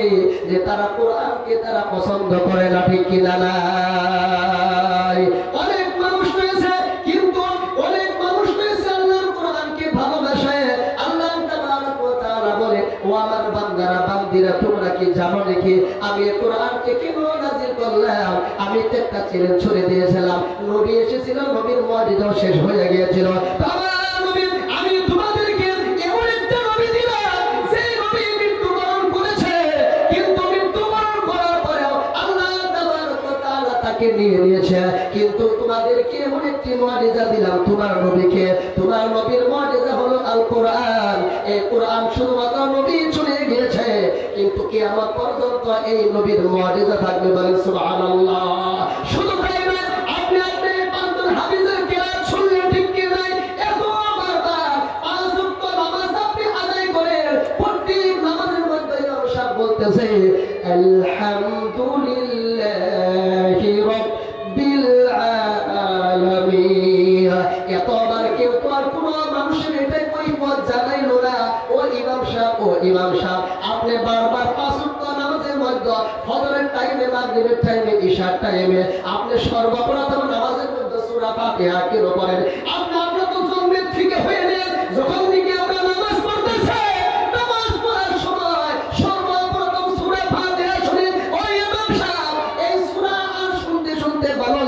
S1: যে তারা কোরআনকে তারা পছন্দ করে না ঠিক কিনা নাই অনেক মানুষ রয়েছে কিন্তু অনেক মানুষ রয়েছে আল্লাহর কোরআনকে ভালোবাসে আল্লাহ তাবারক ওয়া তাআলা বলে ও আমার বান্দারা বান্দিরা তোমরা কি জানো নাকি আমি কোরআনকে কেন নাযিল করলাম আমি একটা চ্যালেঞ্জ ছুড়ে দিয়েছিলাম নবী এসেছিল নবীর মুআজিজা শেষ হয়ে গিয়েছিল বাবা নবী আমি তোমাদেরকে এমন একটা নবী দিলাম সেই নবী মৃত্যুবরণ করেছে কিন্তু মৃত্যুবরণ করার পরেও আল্লাহ তাবারক ওয়া তাআলা তাকে নিয়ে নিয়েছে কিন্তু তোমাদেরকে এমন একটি মুআজিজা দিলাম তোমার নবীকে তোমার নবীর মুআজিজা হলো আল কোরআন এই কোরআন শুধুমাত্র নবী চলে গিয়েছে কিন্তু কিয়ামত পর্যন্ত এই নবীর মুআজিজা থাকবে বলেন সুবহানাল্লাহ শুধু তাই না আপনি পাঁচজন হাদিসের কিরাত শুনলেন ঠিক কি নাই এত বারবার পাঁচ ওয়াক্ত নামাজ আপনি আদায় করেন প্রত্যেক নামাজের মধ্যে ইমাম সাহেব বলতেছে আলহামদুলিল্লাহি রাব্বিল আলামিন এতবার কেউ তো আর কোনো মানুষের এটাই কৈফিয়ত জানাইলো না ও ইমাম সাহেব আপনি বারবার পাঁচ ওয়াক্ত নামাজের মধ্যে ফজরের টাইমে মাগরিবের টাইমে ইশার টাইমে আপনি সর্বপ্রথম নামাজের মধ্যে সূরা ফাতিহা কেন পড়েন আমরা তো জন্মের থেকে হয়ে নেন যখন থেকে আমরা নামাজ পড়তেছি নামাজ পড়ার সময় সর্বপ্রথম সূরা ফাতিহা শুনেন ওই ইমাম সাহেব এই সূরা আর শুনতে শুনতে ভালো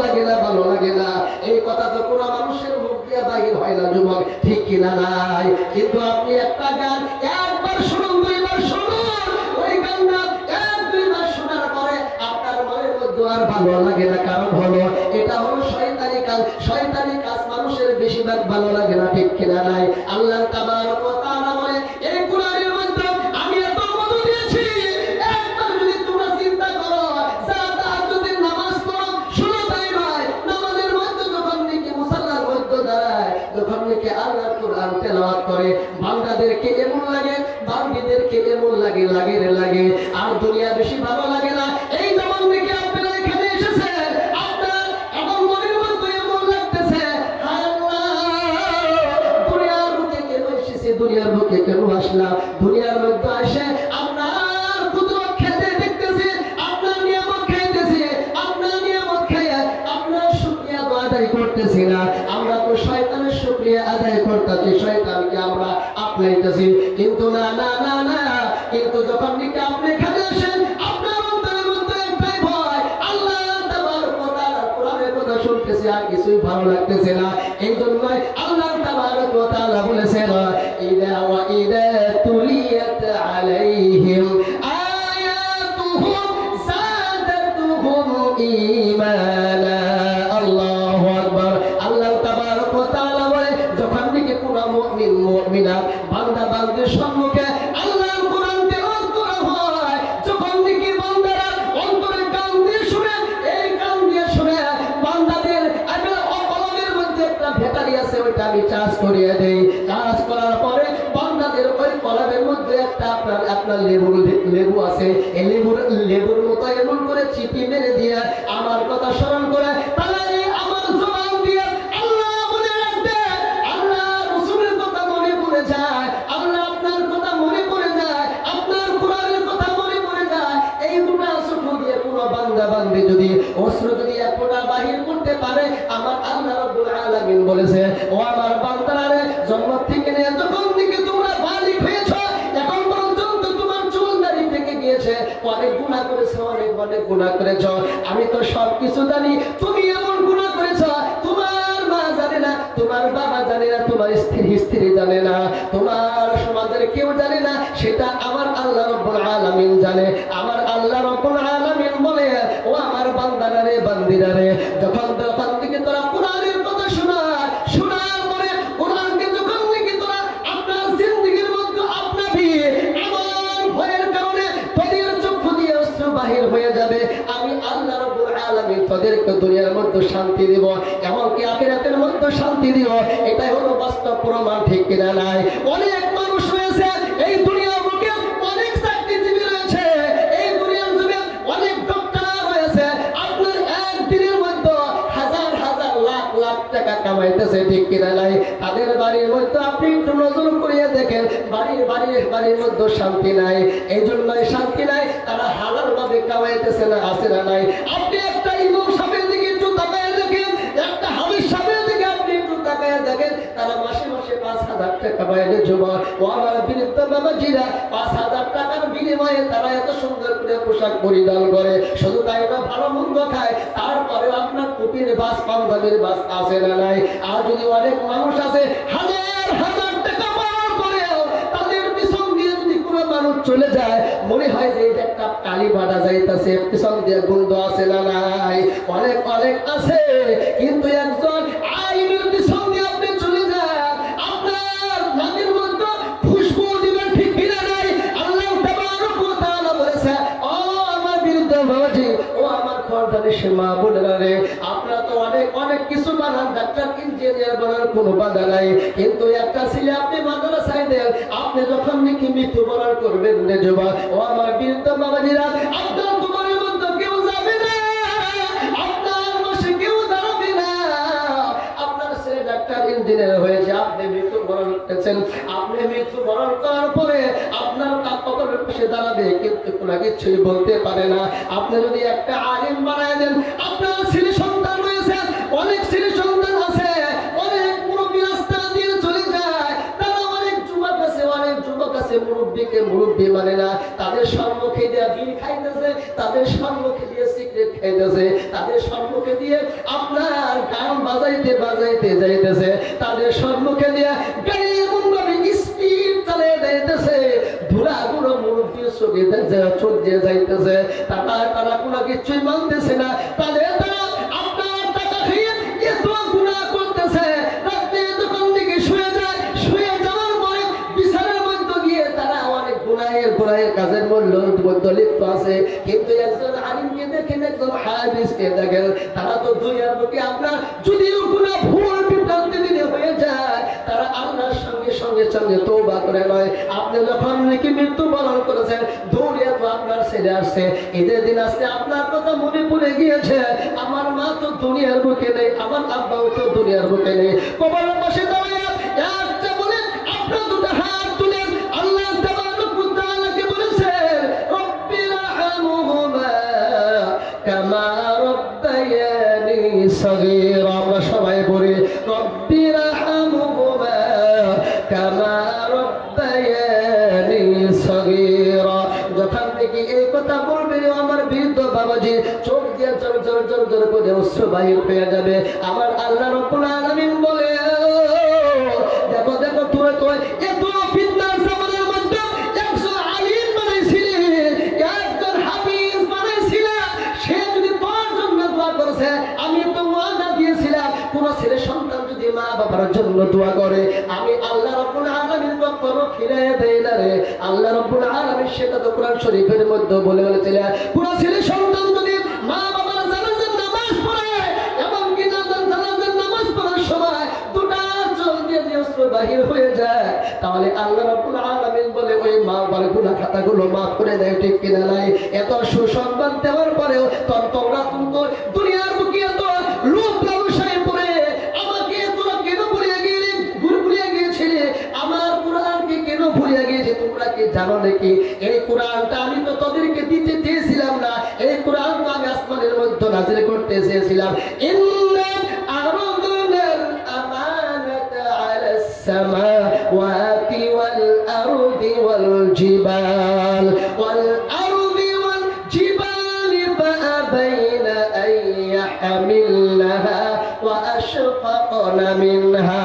S1: লাগে না এই কথা তো কোনো মানুষের মুখ দিয়ে বাহির হয় না যুবক ঠিক কিনা নাই কিন্তু আপনি একটা গান একবার শুনুন দুইবার শুনুন ওই গানটা এক দুইবার শোনার পরে আপনার মনের মধ্যে আর ভালো লাগে না কারণ হলো এটা হলো শয়তানি কাজ মানুষের বেশিরভাগ ভালো লাগে না ঠিক কিনা নাই আল্লাহ তাবারক ওয়া তাআলা বলে এই কোরআনের মধ্যে আমি এত মত দিয়েছি একবার যদি তোমরা চিন্তা করো তাহাজ্জুদের নামাজ পড়ো শুনো তাই নয় নামাজের মধ্যে যখন নাকি মুসাল্লার মধ্যে দাঁড়ায় যখন নাকি আল্লাহর কোরআন তেলাওয়াত করে বান্দাদেরকে এমন লাগে বান্দীদেরকে এমন লাগে আর দুনিয়া বেশি ভালো লাগে না এই যেমন নাকি আপনারা এখানে এসেছেন আপনার এখন মনের মধ্যে এমন লাগতেছে হায় আল্লাহ দুনিয়ার বুকে কেন এসেছি দুনিয়ার বুকে কেন আসলাম দুনিয়ার মধ্যে আসে আপনার কুদরত খেতে দেখতেছি আপনার নিয়ামত খাইতেছি আপনার নিয়ামত খাইয়া আপনার শুকরিয়া আদায় করতেছি না আমরা তো শয়তানের শুকরিয়া আদায় করতেছি, শয়তানকে আমরা আপনাইতেছি। কিন্তু না না না না, কিন্তু যখন নাকি আপনি এখানে আসেন, আপনার অন্তরের মধ্যে একটাই ভয়, আল্লাহ তাবারক ওয়া তাআলার কোরআনের কথা শুনতেছি, আর কিছুই ভালো লাগতেছে না। এই জন্যই আল্লাহ তাবারক ওয়া তাআলা বলেছেন, ইদা ওয়া ইদা তুলিয়াত আলাইহিম আয়াতুহু যাদাতুহুম ঈমানা। আল্লাহু আকবার। আল্লাহ তাবারক ওয়া তাআলা বলে, যখন নাকি কোন মুমিন মুমিনা বান্দা বান্দির সম্মুখে আল্লাহর কোরআন তেলাওয়াত করা হয়, যখন নাকি বান্দারা অন্তরে কান দিয়ে শুনে, এই কান দিয়ে শুনে বান্দাদের একটা কলমের মধ্যে একটা ব্যাটারি আছে, ওইটা আমি চার্জ করিয়ে দেই। চার্জ করার পরে বান্দাদের ওই কলমের মধ্যে একটা আপনার লেবু আছে, এই লেবুর মতো এমন করে চিপি মেরে দিয়ে আমার কথা স্মরণ করে তাহলে আমার জবান দিয়ে আল্লাহ মনে রাখবে, আল্লাহ রাসূলের কথা মনে পড়ে যায়, আল্লাহ আপনার কথা মনে পড়ে যায়, আপনার কোরআনের কথা মনে পড়ে যায়। এই দুটো চক্ষু দিয়ে পুরো বান্দা বান্দি যদি অস্ত্র যদি এক ফোঁটা বাহির করতে পারে, আমার আল্লাহ রাব্বুল আলামিন বলেছে, ও আমার বান্দারা, জন্ম থেকে নিয়ে যখন থেকে তোমরা বালিগ হয়েছ, এখন পর্যন্ত তোমার চুল দাড়ি থেকে গিয়েছে, অনেক গুনাহ করেছো, অনেক গুনাহ করেছো, আমি তো সব কিছু জানি। তুমি এমন গুনাহ করেছো, তোমার মা জানে না, তোমার বাবা জানে না, তোমার স্ত্রী জানে না, তোমার সমাজের কেউ জানে না, সেটা আমার আল্লাহ রাব্বুল আলামিন জানে। আমার আল্লাহ রাব্বুল আলামিন বলে, ও আমার বান্দারা রে, বান্দিরা রে, যখন থেকে তোরা কোরআনের কথা শোনার পরে কোরআনকে যখন নাকি তোরা আপনার জিন্দেগীর মধ্যে আপনাবি, আমার ভয়ের কারণে তোদের চক্ষু দিয়ে অশ্রু বাহির হয়ে যাবে, আমি আল্লাহ রাব্বুল আলামিন তোদেরকে দুনিয়ার মধ্যে শান্তি দেব, এমনকি আখিরাতের মধ্যে শান্তি দিব। এটাই হলো বাস্তব প্রমাণ, ঠিক কিনা নাই? অনেক মানুষ রয়েছে এই দুনিয়ার বুকে, অনেক চাকরিজীবী রয়েছে এই দুনিয়ার যুগে, অনেক ডক্টর রয়েছে, আপনার একদিনের মধ্যে হাজার হাজার লাখ লাখ টাকা কামাইতেছে, ঠিক কিনা নাই? তাদের বাড়ির মধ্যে আপনি একটু নজর করিয়ে দেখেন, বাড়ির মধ্যে শান্তি নাই। এই জন্যই শান্তি নাই, তারা হালাল ভাবে কামাইতেছে না, আছে না নাই? আপনি একটা ইমাম সাহেবের দিকে একটু তাকায় দেখেন, একটা হাফেজ সাহেবের দিকে আপনি একটু তাকায় দেখেন, তারা মাসে মাসে 5,000 টাকা পাইলে জমা। ও আমার বৃদ্ধ বাবাজিরা, 5,000 টাকার বিনিময়ে তারা এত সুন্দর করে পোশাক পরিধান করে, শুধু তাই না, ভালো মন্দ খায়, তারপরেও আপনার টুপির বাস, পাঞ্জাবির বাস আছে না নাই? আর যদি অনেক মানুষ আছে হাজার হাজার টাকা পাওয়ার পরেও তাদের পিছন দিয়ে যদি কোনো মানুষ চলে যায়, মনে হয় যে এটা একটা কালি বাড়া যাইতেছে, পিছন দিয়ে গন্ধ আছে না নাই? অনেক আছে, কিন্তু একজন আইনের পিছন দিয়ে আপনি চলে যান, আপনার নাকের মধ্যে খুশবু দিবেন, ঠিক কিনা নাই? আল্লাহ তাবারক ওয়া তাআলা বলেছে, ও আমার বিরুদ্ধে বাবাজি, ও আমার খরদানি মা বোনেরা রে, আপনারা তো অনেক কিছু বানান, ডাক্তার ইঞ্জিনিয়ার বানান, কোনো বাধা নাই, কিন্তু একটা ছেলে আপনি মাদ্রাসায় দেন, আপনি যখন নাকি মৃত্যুবরণ করবেন রে যুবা, ও আমার বীরত্ব বাবাজিরা, আপনার তোমার মধ্যে কেউ যাবে না, আপনার পাশে কেউ দাঁড়াবে না। আপনার ছেলে ডাক্তার ইঞ্জিনিয়ার হয়েছে, আপনি মৃত্যুবরণ করেছেন, আপনি মৃত্যুবরণ করার পরে আপনার কবরের পাশে দাঁড়াবে, কিন্তু কোনো কিছুই বলতে পারে না। আপনি যদি একটা আলিম বানায় দেন, আপনার ছেলে সন্তান রয়েছে, অনেক ছেলে সন্তান আছে, অনেক মুরব্বী রাস্তা দিয়ে চলে যায়, তারা অনেক যুবক আছে মুরব্বী মানে না, তাদের সম্মুখে দিয়ে বিড়ি খাইতেছে, তাদের সম্মুখে দিয়ে সিগারেট খাইতেছে, তাদের সম্মুখে দিয়ে আপনার গান বাজাইতে যাইতেছে, তাদের সম্মুখে দিয়ে গাড়ি এমন ভাবে স্পিড চালিয়ে যাইতেছে, ধুলাগুলো মুরব্বী চোখ দিয়ে যাইতেছে, তারা কোনো কিছুই মানতেছে না, তারা আপনার টাকা খেয়ে এত গুনাহ করতেছে, রাতে যখন দিকে শুয়ে যাওয়ার পরে বিছানার মধ্যে গিয়ে তারা অনেক গুনাহের কাজের মধ্যে লিপ্ত আছে। কিন্তু একজন আলিমকে দেখেন, একজন হাদিসকে দেখেন, তারা তো দুনিয়ার বুকে আপনার যদিও গুনাহ ভুল বিভ্রান্তি দিনে হয়ে যায়, তারা আল্লাহর সঙ্গে তওবা করে নয়। আপনি যখন নাকি মৃত্যুবরণ করেছেন, দৌড়িয়ে তো আপনার ছেলে আসছে, ঈদের দিন আসছে, আপনার কথা মনে পড়ে গিয়েছে, আমার মা তো দুনিয়ার বুকে নেই, আমার আব্বাও তো দুনিয়ার বুকে নেই, কবরের পাশে দাঁড়িয়ে একটা বলে আপনার দুটো হাত তুলে আল্লাহ তাবারক ওয়া তাআলাকে বলেছেন, রব্বির রহমহুমা কামা রব্বায়ানি সগীরা। আমরা সবাই বলি রব্বির রহমহুমা কামা রাব্বায়ানি সগীরা। যখন থেকে এই কথা বলবে আমার বৃদ্ধ বাবাজি চোখ দিয়ে জোর জোর জোর জোর করে অশ্রু বাহির হয়ে যাবে। আমার আল্লাহ রাব্বুল আলামিন বলে, দেখো দেখো তুই তো এত ফিতনার জামানার মধ্যে একজন আলিম বানাইছিলি, একজন হাফিজ বানাইছিলা, সে যদি তোর জন্য দোয়া করেছে, আমি তো ওয়াদা দিয়েছিলাম কোন ছেলে সন্তান যদি মা বাবার জন্য দোয়া করে আমি আল্লাহ রাব্বুল আলামিন কখনো ফিরিয়ে দেই না রে। আল্লাহ রাব্বুল আলামিন সেটা তো কোরআন শরীফের মধ্যে বলেছিলেন, কোন ছেলে সন্তান যদি মা বাবার জানাজার নামাজ পড়ে এবং কি জানাজার নামাজ পড়ার সময় দুটা চোখ দিয়ে যে অশ্রু বাহির হয়ে যায়, তাহলে আল্লাহ রাব্বুল আলামিন বলে ওই মা বাবার গুনাহ খাতাগুলো মাফ করে দেয়, ঠিক কিনা নাই? এত সুসংবাদ দেওয়ার পরেও তোমরা তো দুনিয়ার বুকে এত লোভ লালসায় পড়ে আমাকে তোরা কেন ভুলিয়ে গেলি, ভুলিয়ে গিয়েছিলে, আমার কোরআনকে কেন ভুলিয়ে গিয়েছে? তোমরা কি জানো নাকি এই কোরআনটা আমি তো তোদেরকে দিতে চেয়েছিলাম না, এই কোরআন তো আমি আসমানের মধ্যে নাযিল করতে চেয়েছিলাম। ইন্না আরাদনাল আমানাতা আলাস সামাওয়াতি ওয়াল আরদি ওয়াল জিবাল ওয়াল জিবালি ফাআবাইনা আন ইয়াহমিলনাহা ওয়া আশফাকনা মিনহা।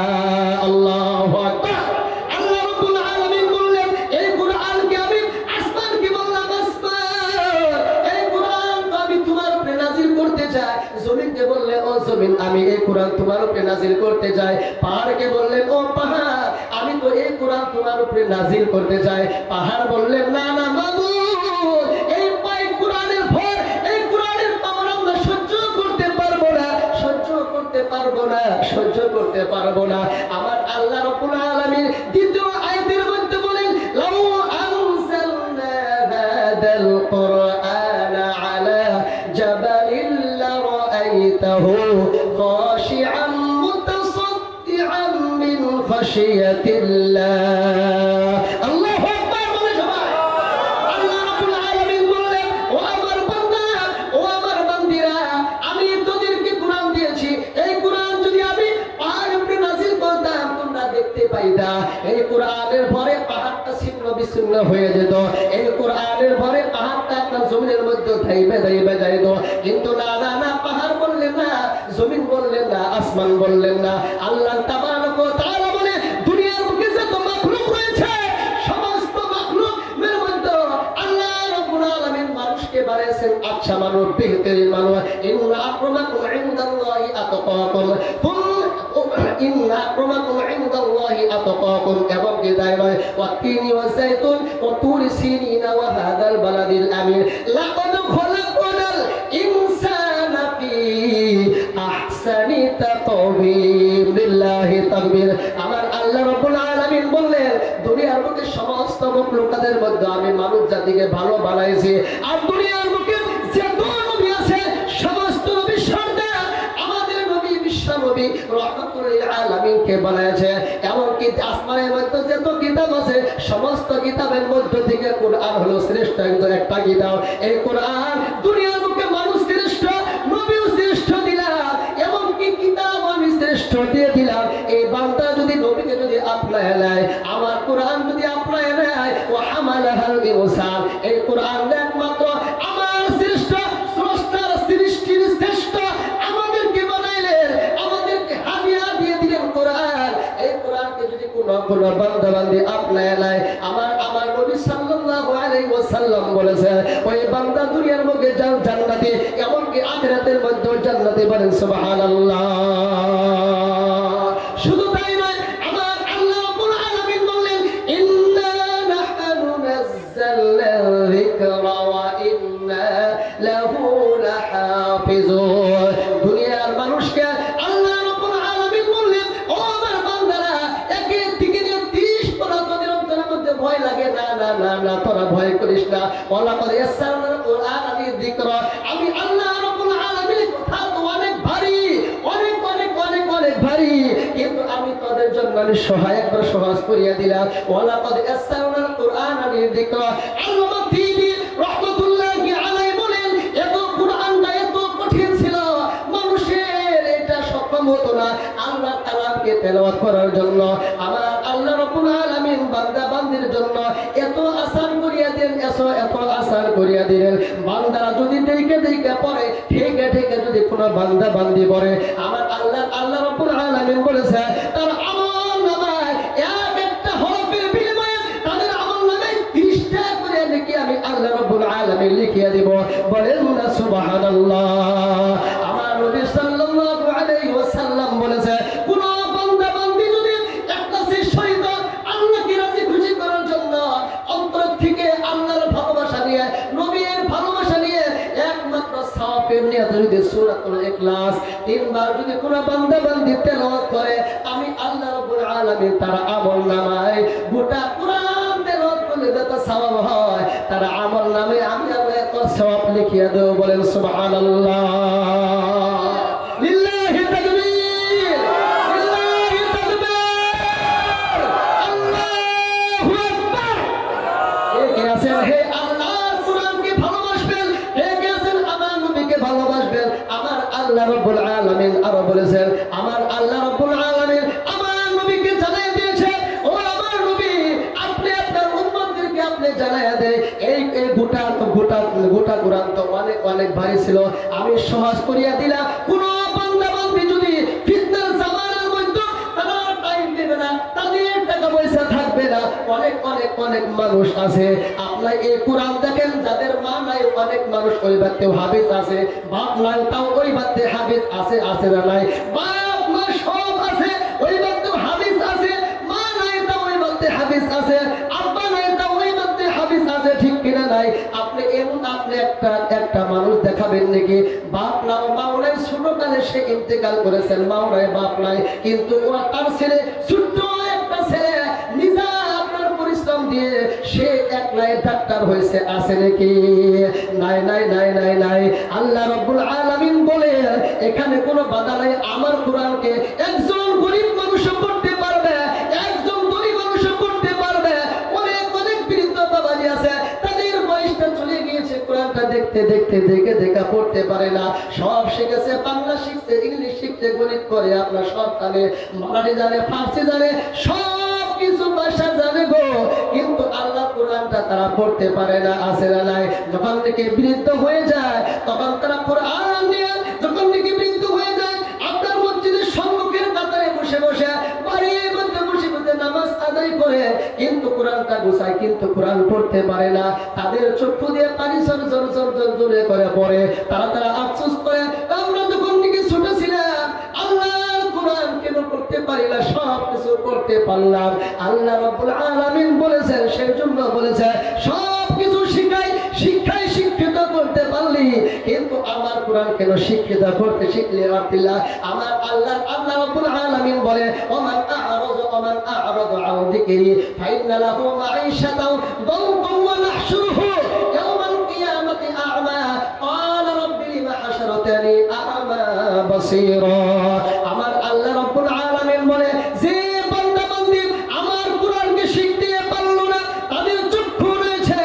S1: আল্লাহু আকবার। আল্লাহ রাব্বুল আলামিন বললেন এই কোরআনকে আমি আসমানকে বললাম, আসমান এই কোরআন তো আমি তোমার উপরে নাযিল করতে চাই। জমিনকে বললেন ও জমিন আমি এই কোরআন তোমার উপরে নাযিল করতে চাই। পাহাড়কে বললেন ও পাহাড় আমি তো এই কোরআন তোমার উপরে নাযিল করতে চাই। পাহাড় বললেন না না মাবুদ, এই কোরআনের ভর, এই কোরআনের পাওয়ার আমরা সহ্য করতে পারবো না, সহ্য করতে পারবো না, সহ্য করতে পারবো না। আমার আল্লাহ রাব্বুল আলামিন দ্বিতীয় আয়াতের মধ্যে বলেন লাউ আনজালনা হাদাল কুরআনা আলা জাবালিন লারাআইতাহু খাশিআন মুতাসাদ্দিআন মিন খাশিয়াতিল্লাহ। আল্লাহু আকবার বলে সবাই। আল্লাহ রাব্বুল আলামিন বললেন ও আমার বান্দা, ও আমার বান্দিরা, আমি তোদেরকে কোরআন দিয়েছি, এই কোরআন যদি আমি পাহাড়ের উপরে নাযিল করতাম তোমরা দেখতে পাইতা এই কোরআনের ভরে পাহাড়টা ছিন্ন বিচ্ছিন্ন হয়ে যেত, এই কোরআনের ভরে পাহাড়টা একটা জমিনের মধ্যে ধাইবে ধাইবে যাইত। কিন্তু না না না, পাহাড় বললেন না, জমিন বললেন না, আসমান বললেন না। আল্লাহ তাবারক ওয়া তাআলা বলে দুনিয়ার বুকে যত মাখলুক রয়েছে সমস্ত মাখলুকের মধ্যে আল্লাহ রাব্বুল আলামিন মানুষকে বানাইছেন আচ্ছা মানুষ, বেহতরিন মানুষ। ইন্না আকরামাকুম ইনদাল্লাহি আতকাকুম, ইন্না আকরামাকুম ইনদাল্লাহি আতকাকুম, এবং কি তাই নয় ওয়াতিনি ওয়াজাইতুন ওয়া তুরি সিনিনা ওয়া হাদাল বালাদিল আমিন লাকাদ খালাকনাল ইনসানা ফি আহসানি তাকওয়িম। লিল্লাহি তাকবীর। আমার আল্লাহ রাব্বুল আলামিন বললেন দুনিয়ার বুকে সমস্ত মাখলুকাতের মধ্যে আমি মানুষ জাতিকে ভালো বানাইছি। আর দুনিয়ার বুকে যত নবী আছে সমস্ত নবীর সর্দার আমাদের নবী বিশ্ব নবী রাহমাতুল লিল আলামিনকে বানাইছে। এমনকি আসমানের মধ্যে যত কিতাব আছে সমস্ত কিতাবের মধ্যে থেকে কোরআন হলো শ্রেষ্ঠ একটা কিতাব। এই কোরআন দুনিয়ার বুকে মানুষ শ্রেষ্ঠ, নবীও শ্রেষ্ঠ দিলাম, এমনকি কিতাব আমি শ্রেষ্ঠ দিয়ে দিলাম। এই বান্দা যদি নবীকে যদি আপনায় নেয়, আমার কোরআন যদি আপনায় নেয়, ও হামালাহাল ইনসান, এই কোরআন একমাত্র আমার শ্রেষ্ঠ স্রষ্টার সৃষ্টির শ্রেষ্ঠ আমাদেরকে বানাইলেন, আমাদেরকে হাদিয়া দিয়ে দিলেন কোরআন। এই কোরআনকে যদি কোন বান্দা বান্দি আপনায় নেয়, আমার নবী সাল্লাল্লাহু আলাইহি ওয়াসাল্লাম বলেছেন ওই বান্দা দুনিয়ার মুখে জান্নাতি, এমনকি আখিরাতের মধ্যে জান্নাতি। বলেন সুবহানাল্লাহ। শুধু তাই নয়, আমার আল্লাহ রাব্বুল আলামিন বললেন ইন্না নাহনু নাযালনা যিকরা ওয়া ইন্না লাহু লাহাফিজুন। দুনিয়ার মানুষকে আল্লাহ রাব্বুল আলামিন বললেন ও আমার বান্দারা, একের থেকে 30 পর্যন্ত অন্তরের মধ্যে ভয় লাগে না না না না, তোরা ভয় করিস না। ওয়ালাকাদ ইয়াসসারনাল কুরআনা লিযিকরা। আমি আল্লাহ রাব্বুল আলামিনের কথা তো অনেক ভারী, অনেক অনেক অনেক অনেক ভারী, কিন্তু আমি তোদের জন্য আমি সহায়ক করে সহজ করিয়া দিলাম। ওয়ালাকাদ ইয়াসসারনাল কুরআনা লিযিকরা। আল্লামা তিবি রাহমাতুল্লাহি আলাইহি বলেন এত কুরআনটা এত কঠিন ছিল, মানুষের এটা সক্ষম হতো না আল্লাহ তাআলাকে তেলাওয়াত করার জন্য। আমার আল্লাহ রাব্বুল আলামিন বান্দা বান্দির জন্য এত আসান করিয়া দেন, এত আসান করিয়া দিলেন। বান্দারা যদি দেখে পড়ে, ঠিক যদি কোনো বান্দা বান্দি পড়ে, আমার আল্লাহ রাব্বুল আলামিন বলেছে তার আমল নামায় এক একটা হরফের বিনিময়ে তাদের আমল নামায় 30টা করে নাকি আমি আল্লাহ রাব্বুল আলামিন লিখিয়ে দেব। বলেন না সুবহানাল্লাহ। আমার নবী সাল্লাল্লাহু আলাইহি ওয়াসাল্লাম বলেছে কোন বান্দা বান্দি যদি ইখলাসের সহিত আল্লাহকে রাজি খুশি করার জন্য অন্তর থেকে আল্লাহর ভালোবাসা নিয়ে, নবীর ভালোবাসা নিয়ে একমাত্র সাওয়াবের নিয়তে যদি সূরাতুল ইখলাস 3 বার যদি কোন বান্দা বান্দি তেলাওয়াত করে, আমি আল্লাহ রাব্বুল আলামিন তার আমলনামায় গোটা কুরআন তেলাওয়াত করলে যত সওয়াব হয় তার আমলনামায় আমি আল্লাহ এত সওয়াব লিখিয়ে দেব। বলেন সুবহানাল্লাহ। লিল্লাহি তাকবীর, লিল্লাহি তাকবীর, আল্লাহু আকবার। কে আছেন হে আল্লাহর কুরআনকে ভালোবাসবেন, কে আছেন আমার নবীকে ভালোবাসবেন। আমার আল্লাহ রাব্বুল আলামিন আরো বলেছেন, আমার আল্লাহ রাব্বুল আলামিন আমার নবীকে জানাই দিয়েছে, ও আমার নবী আপনি আপনার উম্মতদেরকে আপনি জানাই দেন। এই গোটা কুরআন তো অনেক ভারী ছিল, আমি সহজ করিয়া দিলাম। কোন বান্দা বান্দি যদি ফিতনার জামানার মধ্যে তারা টাইম দেবে না, তাদের টাকা পয়সা থাকবে না, অনেক মানুষ আছে আপনার এই কুরআন দেখেন যাদের মা নাই, অনেক মানুষ ওই বাড়িতে হাফেজ আছে, বাপ নাই তাও ওই বাড়িতে হাফেজ আছে না নাই, বাপ মা সব আছে ওই বাড়িতে হাফেজ আছে, মা নাই তাও ওই বাড়িতে হাফেজ আছে, আব্বা নাই তাও ওই বাড়িতে হাফেজ আছে, ঠিক কিনা নাই? আপনি একটা মানুষ দেখাবেন নাকি বাপ না মা নাই, ছোটকালে সে ইন্তেকাল করেছেন, মা নাই বাপ নাই, কিন্তু তার ছেলে ছোট্ট একটা ছেলে নিজা আপনার পরিশ্রম দিয়ে সে একলাই ডাক্তার হয়েছে, আছে নাকি? নাই। আল্লাহ রাব্বুল আলামিন বলে এখানে কোনো বাধা নাই। আমার কোরআনকে একজন গরিব মানুষও পড়তে পারবে, একজন গরিব মানুষও পড়তে পারবে। অনেক বৃদ্ধ বাবাজি আছে তাদের বয়সটা চলে গিয়েছে, কোরআনটা দেখে পড়তে পারে না, সব শিখেছে, বাংলা শিখছে, ইংলিশ শিখছে, গণিত করে আপনার সব জানে, মারাঠি জানে, ফার্সি জানে, সব কিছু ভাষা জানে গো, কিন্তু আল্লাহ কোরআনটা তারা পড়তে পারে না, আছে না নাই? যখন থেকে বৃদ্ধ হয়ে যায় তখন তারা কোরআন নিয়ে, যখন থেকে বৃদ্ধ হয়ে যায় আপনার মসজিদের সম্মুখের কাতারে বসে বাড়ির মধ্যে বসে নামাজ আদায় করে, কিন্তু কোরআনটা গোছায়, কিন্তু কোরআন পড়তে পারে না। তাদের চক্ষু দিয়ে পানি জোরে করে পড়ে, তারা আফসোস করে আমরা যখন থেকে ছোট ছিলাম আল্লাহর কোরআন কেন পড়তে পারি না, সব কিছু পড়তে পারলাম। আল্লাহ রাব্বুল আলামিন বলেছেন, সেই জন্য বলেছে সব কিছু শিক্ষায় শিক্ষিত করতে পারলি, কিন্তু আমার কোরআন কেন শিক্ষিত করতে শিখলে আব্দুল্লাহ? আমার আল্লাহ রাব্বুল আলামিন বলে ওমান আ'রাদা আন যিকরি ফাইন্না লাহু মাঈশাতাও দানকাও ওয়া নাহশুরুহু ইয়াওমাল কিয়ামাতি আ'মা ক্বালা রাব্বি লিমা হাশারতানি আ'মা বাসীরা। আমার আল্লাহ রাব্বুল আলামিন বলে যে বান্দা বান্দি আমার কোরআনকে শিখতে পারলো না, তাদের চক্ষু রয়েছে,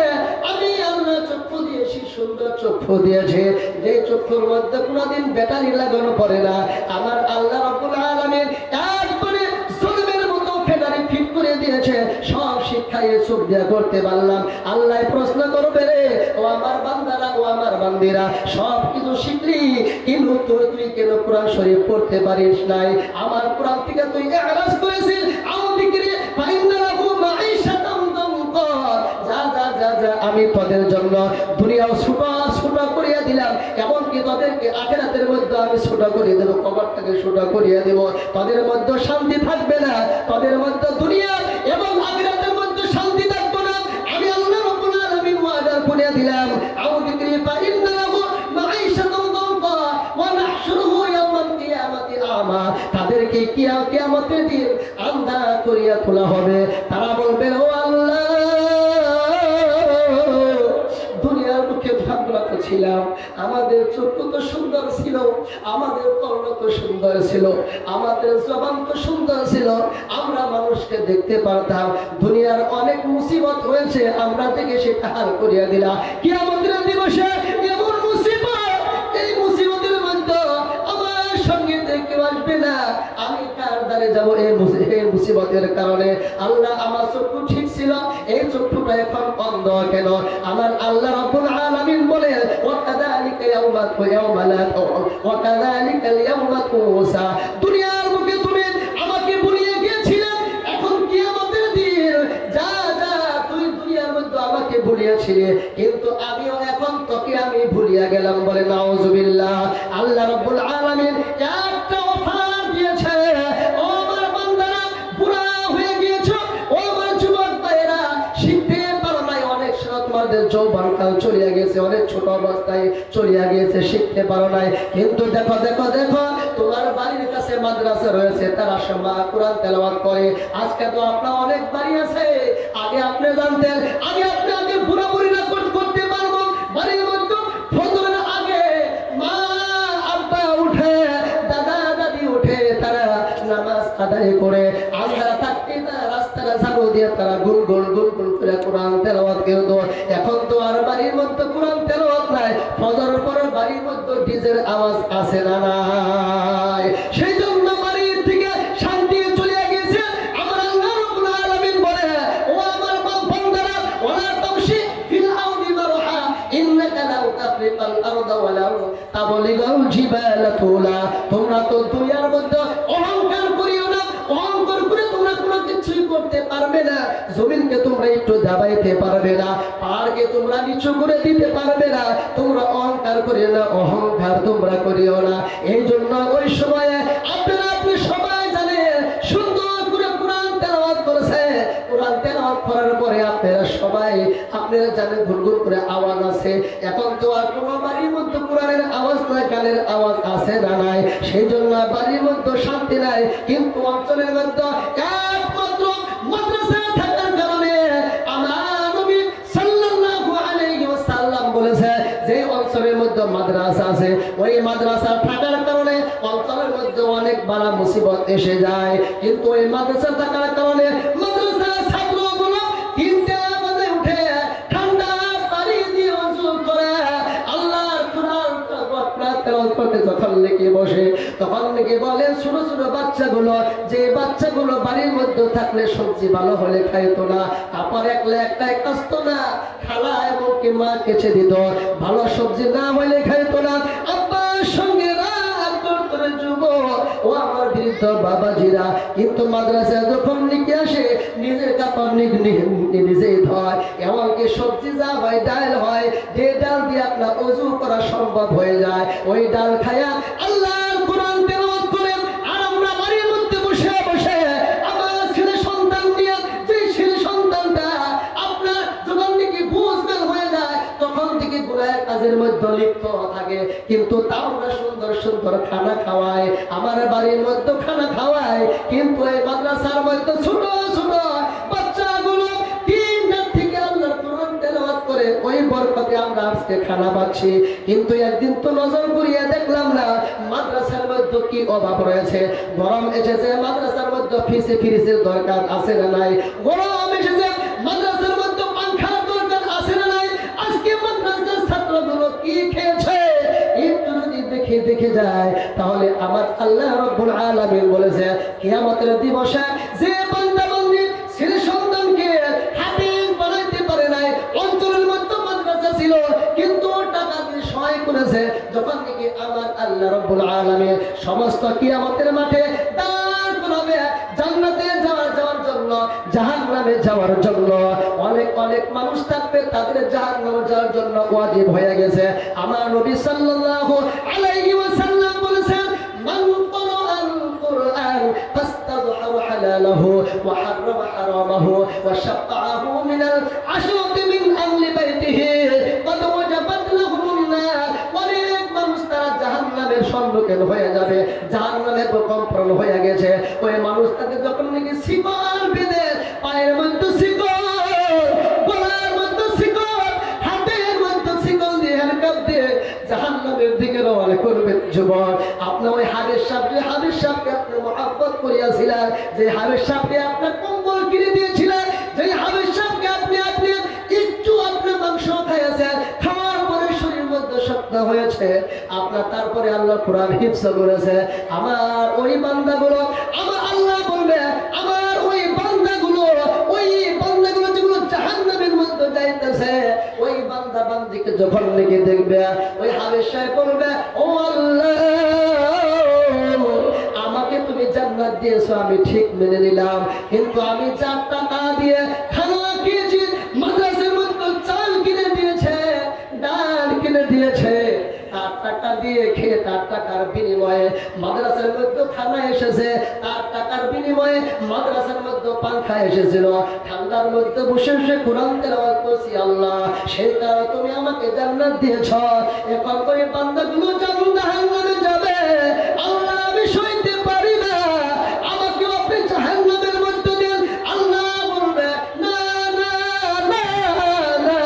S1: আমি আল্লাহ চক্ষু দিয়েছি, সুন্দর চক্ষু দিয়েছে, যে চক্ষুর মধ্যে কোনদিন ব্যাটারি লাগানো পড়ে না। আমার আল্লাহ রাব্বুল আলামিন একবারে জলমের মতো ফেটারি ফিট করে দিয়েছে, সব শিক্ষায় চোখ দিয়া করতে পারলাম। আল্লাহ প্রশ্ন করবে রে ও আমার বান্দারা, ও আমার বান্দিরা, সব কিছু শিখলি কিন্তু তুই কেন কোরআন শরীফ পড়তে পারিস নাই? আমার কোরআন থেকে তুই এরাজ করেছিস আমি তোদের জন্য দুনিয়াও ছোট করিয়া দিলাম, এমনকি তোদেরকে আখিরাতের মধ্যে আমি ছোট করিয়ে দেবো, কবরটাকে ছোট করিয়ে দেব। তোদের মধ্যে শান্তি থাকবে না, তোদের মধ্যে দুনিয়া এবং আখিরাতের মধ্যে শান্তি থাকবে না। আমি আল্লাহ রাব্বুল আলামিন ওয়াদা করে দিলাম আউযু বিকা ইন্নাহু মাঈশাতুন দানকা ওয়া নাহশুরুহু ইয়াওমাল কিয়ামাতি আমা। তাদেরকে কিয়ামতের দিন আন্ধা করিয়া তোলা হবে, তারা বলবে ও আল্লাহ দুনিয়ার মুখে ভাগ্যবান ছিলাম, আমাদের চক্ষু তো সুন্দর ছিল, আমাদের কর্ণ তো সুন্দর ছিল, আমাদের জবান তো সুন্দর ছিল, আমরা মানুষকে দেখতে পারতাম। দুনিয়ার অনেক মুসিবত হয়েছে, আমরা থেকে সেটা হাল করিয়া দিলাম। কিয়ামতের দিবসে এমন মুসিবত, এই মুসিবতের মধ্যে আমার সঙ্গে দেখতে আসবে না, আমি কার দ্বারে যাব এই মুসিবতের কারণে? আল্লাহ আমার চক্ষু ঠিক ছিল, এই চক্ষুটা এখন অন্ধ কেন? আমার আল্লাহ রাব্বুল আলামিন বলে ওয়াকাযালিকা ওয়াকাযালিকাল ইয়াওমা তুসা, দুনিয়ার বুকে তুমি আমাকে ভুলিয়ে গিয়েছিলে, এখন কিয়ামতের দিন যা যা তুই দুনিয়ার মধ্যে আমাকে ভুলিয়েছিলে, কিন্তু আমিও এখন তোকে আমি ভুলিয়া গেলাম। বলে নাউজুবিল্লাহ। আল্লাহ রাব্বুল আলামিন একটা অফার দিয়েছে, ও আমার বান্দারা বুড়া হয়ে গিয়েছো, ও আমার যুবক ভাইরা শিখতে পারো নাই, অনেক সময় তোমাদের যৌবনকাল চলিয়া গেছে, অনেক ছোট অবস্থায় চলিয়া গিয়েছে, শিখতে পারো নাই, কিন্তু দেখো দেখো দেখো তোমার বাড়ির কাছে মাদ্রাসা রয়েছে, তারা সমা কোরআন তেলাওয়াত করে। আজকে তো আপনার অনেক বাড়ি আছে, আগে আপনি জানতেন, আগে বুড়া বুড়িরা করতে পারবো বাড়ির মধ্যে ফজরের আগে মা আব্বা উঠে, দাদা দাদি উঠে, তারা নামাজ আদায় করে আন্ধার থাকতে তারা রাস্তাটা ঝাড়ু দিয়ে তারা গুনগুন করে কোরআন তেলাওয়াত করতো। এখন তো আর বাড়ির মধ্যে কোরআন তেলাওয়াত নাই, ফজর পরে বাড়ির মধ্যে ডিজের আওয়াজ আছে না নাই? সেই জন্য বাড়ির থেকে শান্তি চলে গেছে। আমার আল্লাহ রাব্বুল আলামিন বলে, ও আমার বান্দারা ওয়ালা তামশি ফিল আরদি মারহা ইন্নাকা লাউ তাফরিকাল আরদা ওয়ালাউ তাবলিগাল জিবালা তুলা। তোমরা তো দুনিয়ার মধ্যে অহংকার করিও না, অহংকার করে তোমরা কোনো কিছুই করতে পারবে না, জমিনকে তোমরা একটু দাবাইতে পারবে না, পাহাড়কে তোমরা নিচু করে দিতে পারবে না, তোমরা অহংকার করিও না, অহংকার তোমরা করিও না। এই জন্য ওই সময়ে আপনি সবাই জানেন সুন্দর করে কোরআন তেলাওয়াত করেছে, কোরআন তেলাওয়াত করার পরে আপনারা জানেন গুনগুন করে আওয়াজ আছে। এখন তো আর কোনো বাড়ির মধ্যে কোরআনের আওয়াজ নয়, গানের আওয়াজ আছে না নাই? সেই জন্য বাড়ির মধ্যে শান্তি নাই, কিন্তু অঞ্চলের মধ্যে একমাত্র মাদ্রাসা থাকার কারণে আমার নবী সাল্লাল্লাহু আলাইহি ওয়াসাল্লাম বলেছে, যে অঞ্চলের মধ্যে মাদ্রাসা আছে ওই মাদ্রাসা থাকার কারণে অঞ্চলের মধ্যে অনেক বালা মুসিবত এসে যায়, কিন্তু ওই মাদ্রাসা থাকার কারণে মাদ্রাসা ছাত্রগুলো তিনটা বাজে উঠে ঠান্ডা পানি দিয়ে ওযু করে আল্লাহর কোরআন তেলাওয়াত করতে যখন লেগে বসে, তখন লেগে বলে ছোট ছোট বাচ্চাগুলো, যে বাচ্চাগুলো বাড়ির মধ্যে থাকলে সবজি ভালো হলে খাইতো না, আবার একলা একটাই কাঁচতো না, খালা এবং কি মা কেচে দিত, ভালো সবজি না হলে খাইতো না, আব্বার সঙ্গে রাগ করে যুব ও আমার বৃদ্ধ বাবাজিরা। কিন্তু মাদ্রাসায় যখন লিখে আসে নিজের কাপড় নিজেই ধয়, এমনকি সবজি যা হয় ডাল হয়, যে ডাল দিয়ে আপনার ওযু করা সম্ভব হয়ে যায়, ওই ডাল খায়া আল্লাহর কোরআন তেলাওয়াত করে। আর আমরা বাড়ির মধ্যে বসে বসে আমার ছেলে সন্তান নিয়ে, যে ছেলে সন্তানটা আপনার যখন থেকে বুঝবেন হয়ে যায় তখন থেকে গুনাহের কাজের মধ্যে লিপ্ত থাকে, কিন্তু তাও আমরা সুন্দর সুন্দর খানা খাওয়াই, আমার বাড়ির মধ্যে খানা খাওয়াই, কিন্তু এই মাদ্রাসার মধ্যে ছোট ছোট বাচ্চাগুলো তিনটার থেকে আল্লাহর কোরআন তেলাওয়াত করে ওই বরকতে আমরা আজকে খানা পাচ্ছি। কিন্তু একদিন তো নজর করিয়া দেখলাম না মাদ্রাসার মধ্যে কি অভাব রয়েছে। গরম এসেছে, মাদ্রাসার মধ্যে ফ্রিজের দরকার আছে না নাই? গরম এসেছে, মাদ্রাসার মধ্যে পাংখার দরকার আছে না নাই? আজকে মাদ্রাসার ছাত্রগুলো কি খেয়েছে একটু যদি দেখে যায়, তাহলে আমার আল্লাহ রাব্বুল আলামিন বলেছে কিয়ামতের দিবসে যে বান্দা বান্দি ছেলে সন্তানকে হাফেজ বানাইতে পারে নাই, অঞ্চলের মধ্যে মাদ্রাসা ছিল কিন্তু টাকা দিয়ে সহায় করেছে, যখন থেকে আমার আল্লাহ রাব্বুল আলামিন সমস্ত কিয়ামতের মাঠে দাঁড় করাবে জান্নাতে যাওয়ার জন্য, জাহান্নামে যাওয়ার জন্য। অনেক অনেক মানুষ থাকবে, তাদের জাহান্নামে যাওয়ার জন্য ওয়াজিব হয়ে গেছে। আমার নবী সাল্লাল্লাহু আলাইহি ওয়াসাল্লাম বলেছেন, মান ক্বারাআল কুরআন ফাস্তাযহার হালালাহু ওয়া হাররামা হারামাহু ওয়া শাফআহু মিনাল আশরাতি মিন আহলি বাইতিহি ক্বাদ ওয়াজাবাত লাহুম নার। অনেক মানুষ তারা জাহান্নামের সম্মুখীন হয়ে যাবে, জাহান্নামের প্রকম্পন হয়ে গেছে। ওই মানুষটাকে যখন নাকি শিকল বেঁধে, পায়ের মধ্যে শিকল, গলার মধ্যে শিকল, হাতের মধ্যে শিকল দিয়ে হ্যান্ডকাপ দিয়ে জাহান্নামের দিকে রওনা করবে যুবক। আপনি ওই হাবিব সাহেবকে আপনি মহব্বত করিয়াছিলেন, যে হাবিব সাহেবকে আপনার কম্বল কিনে দিয়েছিলেন, যে হাবিব সাহেবকে আপনি একটু আপনার মাংস খাইয়েছেন, খাওয়ার পরে শরীর মধ্যে শক্ত হয়েছে, আপনার তারপর তারপরে আল্লাহ কোরআন হিফজ করেছে। আমার ওই বান্দাগুলো, আমার আল্লাহ বলবে আমার ওই বান্দাগুলো যেগুলো জাহান্নামের মধ্যে যাইতেছে, ওই বান্দা বান্দিকে যখন লিখে দেখবে, ওই হাবিব সাহেব বলবে ও আল্লাহ, আমাকে তুমি জান্নাত দিয়েছো, আমি ঠিক মেনে নিলাম, কিন্তু আমি 4 টাকা দিয়ে খানা খেয়েছি, মাদ্রাসার মধ্যে চাল কিনে দিয়েছে, ডাল কিনে দিয়েছে, 4 টাকা দিয়ে খেয়ে 4 টাকার বিনিময়ে মাদ্রাসার মধ্যে খানা এসেছে, 4 টাকার বিনিময়ে মাদ্রাসার মধ্যে পাংখা এসেছিল, ঠান্ডার মধ্যে বসে বসে কোরআন তেলাওয়াত করছি, আল্লাহ সেই কারণে তুমি আমাকে জান্নাত দিয়েছ। এখন ওই বান্দাগুলো জাহান্নামে যাবে, আল্লাহ আমি সইতে পারি না, আমাকে আপনি জাহান্নামের মধ্যে দেন। আল্লাহ বলবে না না না না,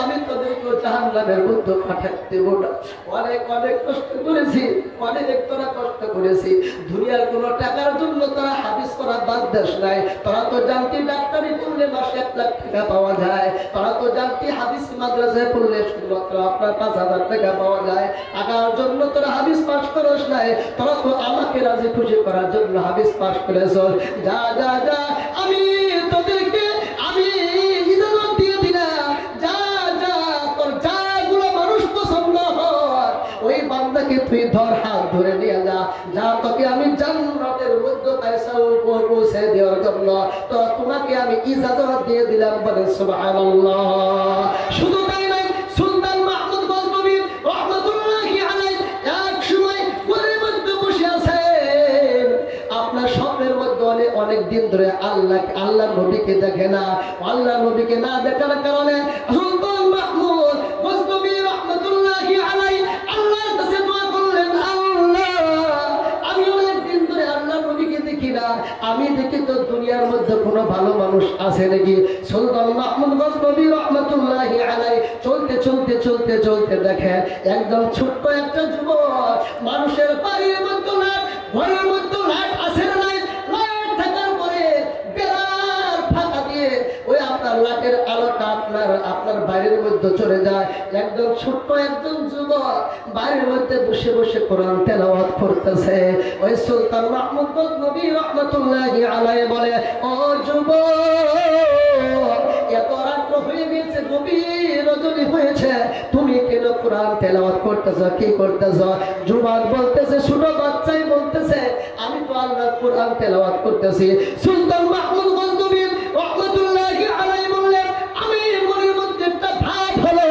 S1: আমি তোদেরকে জাহান্নামের মধ্যে পাঠাতে দেব না। অনেক অনেক কষ্ট করেছি, অনেক তোরা কষ্ট করেছি, দুনিয়ার কোনো টাকার জন্য তোরা হাদিস করা বাদ দেশ নাই। তোরা তো জানতি ডাক্তারি পড়লে মাসে 1 লাখ টাকা পাওয়া যায়, তোরা তো জানতি হাদিস মাদ্রাসায় পড়লে শুধুমাত্র আপনার 5,000 টাকা পাওয়া যায়। টাকার জন্য তোরা হাদিস পাস করস নাই, তোরা তো আমাকে রাজি খুশি করার জন্য হাদিস পাস করেছ। যা যা যা, আমি তোদেরকে আমি ইজাজত দিয়ে দিলাম, যা যা তোর যাগুলো মানুষ পছন্দ হয় ওই বান্দাকে তুই ধর, হাত ধরে নিয়ে যা, যা তোকে আমি জান্নাতের মধ্যে পৌঁছে দেওয়ার জন্য তো তোমাকে আমি ইজাজত দিয়ে দিলাম। বলে সুবহানাল্লাহ। শুধু তাই নয়, সুলতান মাহমুদ গজনবী রাহমাতুল্লাহি আলাইহি এক সময় ঘরের মধ্যে বসে আছেন, আপনার স্বপ্নের মধ্যে অনেক দিন ধরে আল্লাহ নবীকে দেখে না, আল্লাহ নবীকে না দেখার কারণে সুলতান মাহমুদ গজনবী রাহমাতুল্লাহি আলাইহি আল্লাহর কাছে দোয়া করলেন, আল্লাহ আমি অনেক দিন ধরে আল্লাহ নবীকে দেখি না, আমি দেখি তো দুনিয়ার মধ্যে কোনো ভালো মানুষ আছে নাকি? সুলতান মাহমুদ গজনবী রাহমাতুল্লাহি আলাইহি চলতে চলতে চলতে চলতে দেখেন একদম ছোট্ট একটা যুবক, মানুষের বাড়ির মধ্যে লাইট, ঘরের মধ্যে লাইট আছে না, লাইট থাকার পরে বেড়ার ফাঁকা দিয়ে ওই আপনার লাইটের আলোটা আপনার বাড়ির মধ্যে চলে যায়। একদম ছোট্ট একজন যুবক বাড়ির মধ্যে বসে বসে কোরআন তেলাওয়াত করতেছে। ওই সুলতান মাহমুদ গজনবী রাহমাতুল্লাহি আলাইহি বলে, ও যুবক, এত রাত্র হয়ে গেছে, গভীর রজনী হয়েছে, তুমি কেন কোরআন তেলাওয়াত করতেছ, কি করতেছ? যুবক বলতেছে, ছোট বাচ্চাই বলতেছে, আমি তো আল্লাহর কোরআন তেলাওয়াত করতেছি। সুলতান মাহমুদ গজনবী রাহমাতুল্লাহি আলাইহি বললেন, আমি মনের মধ্যে একটা ভাব হলো,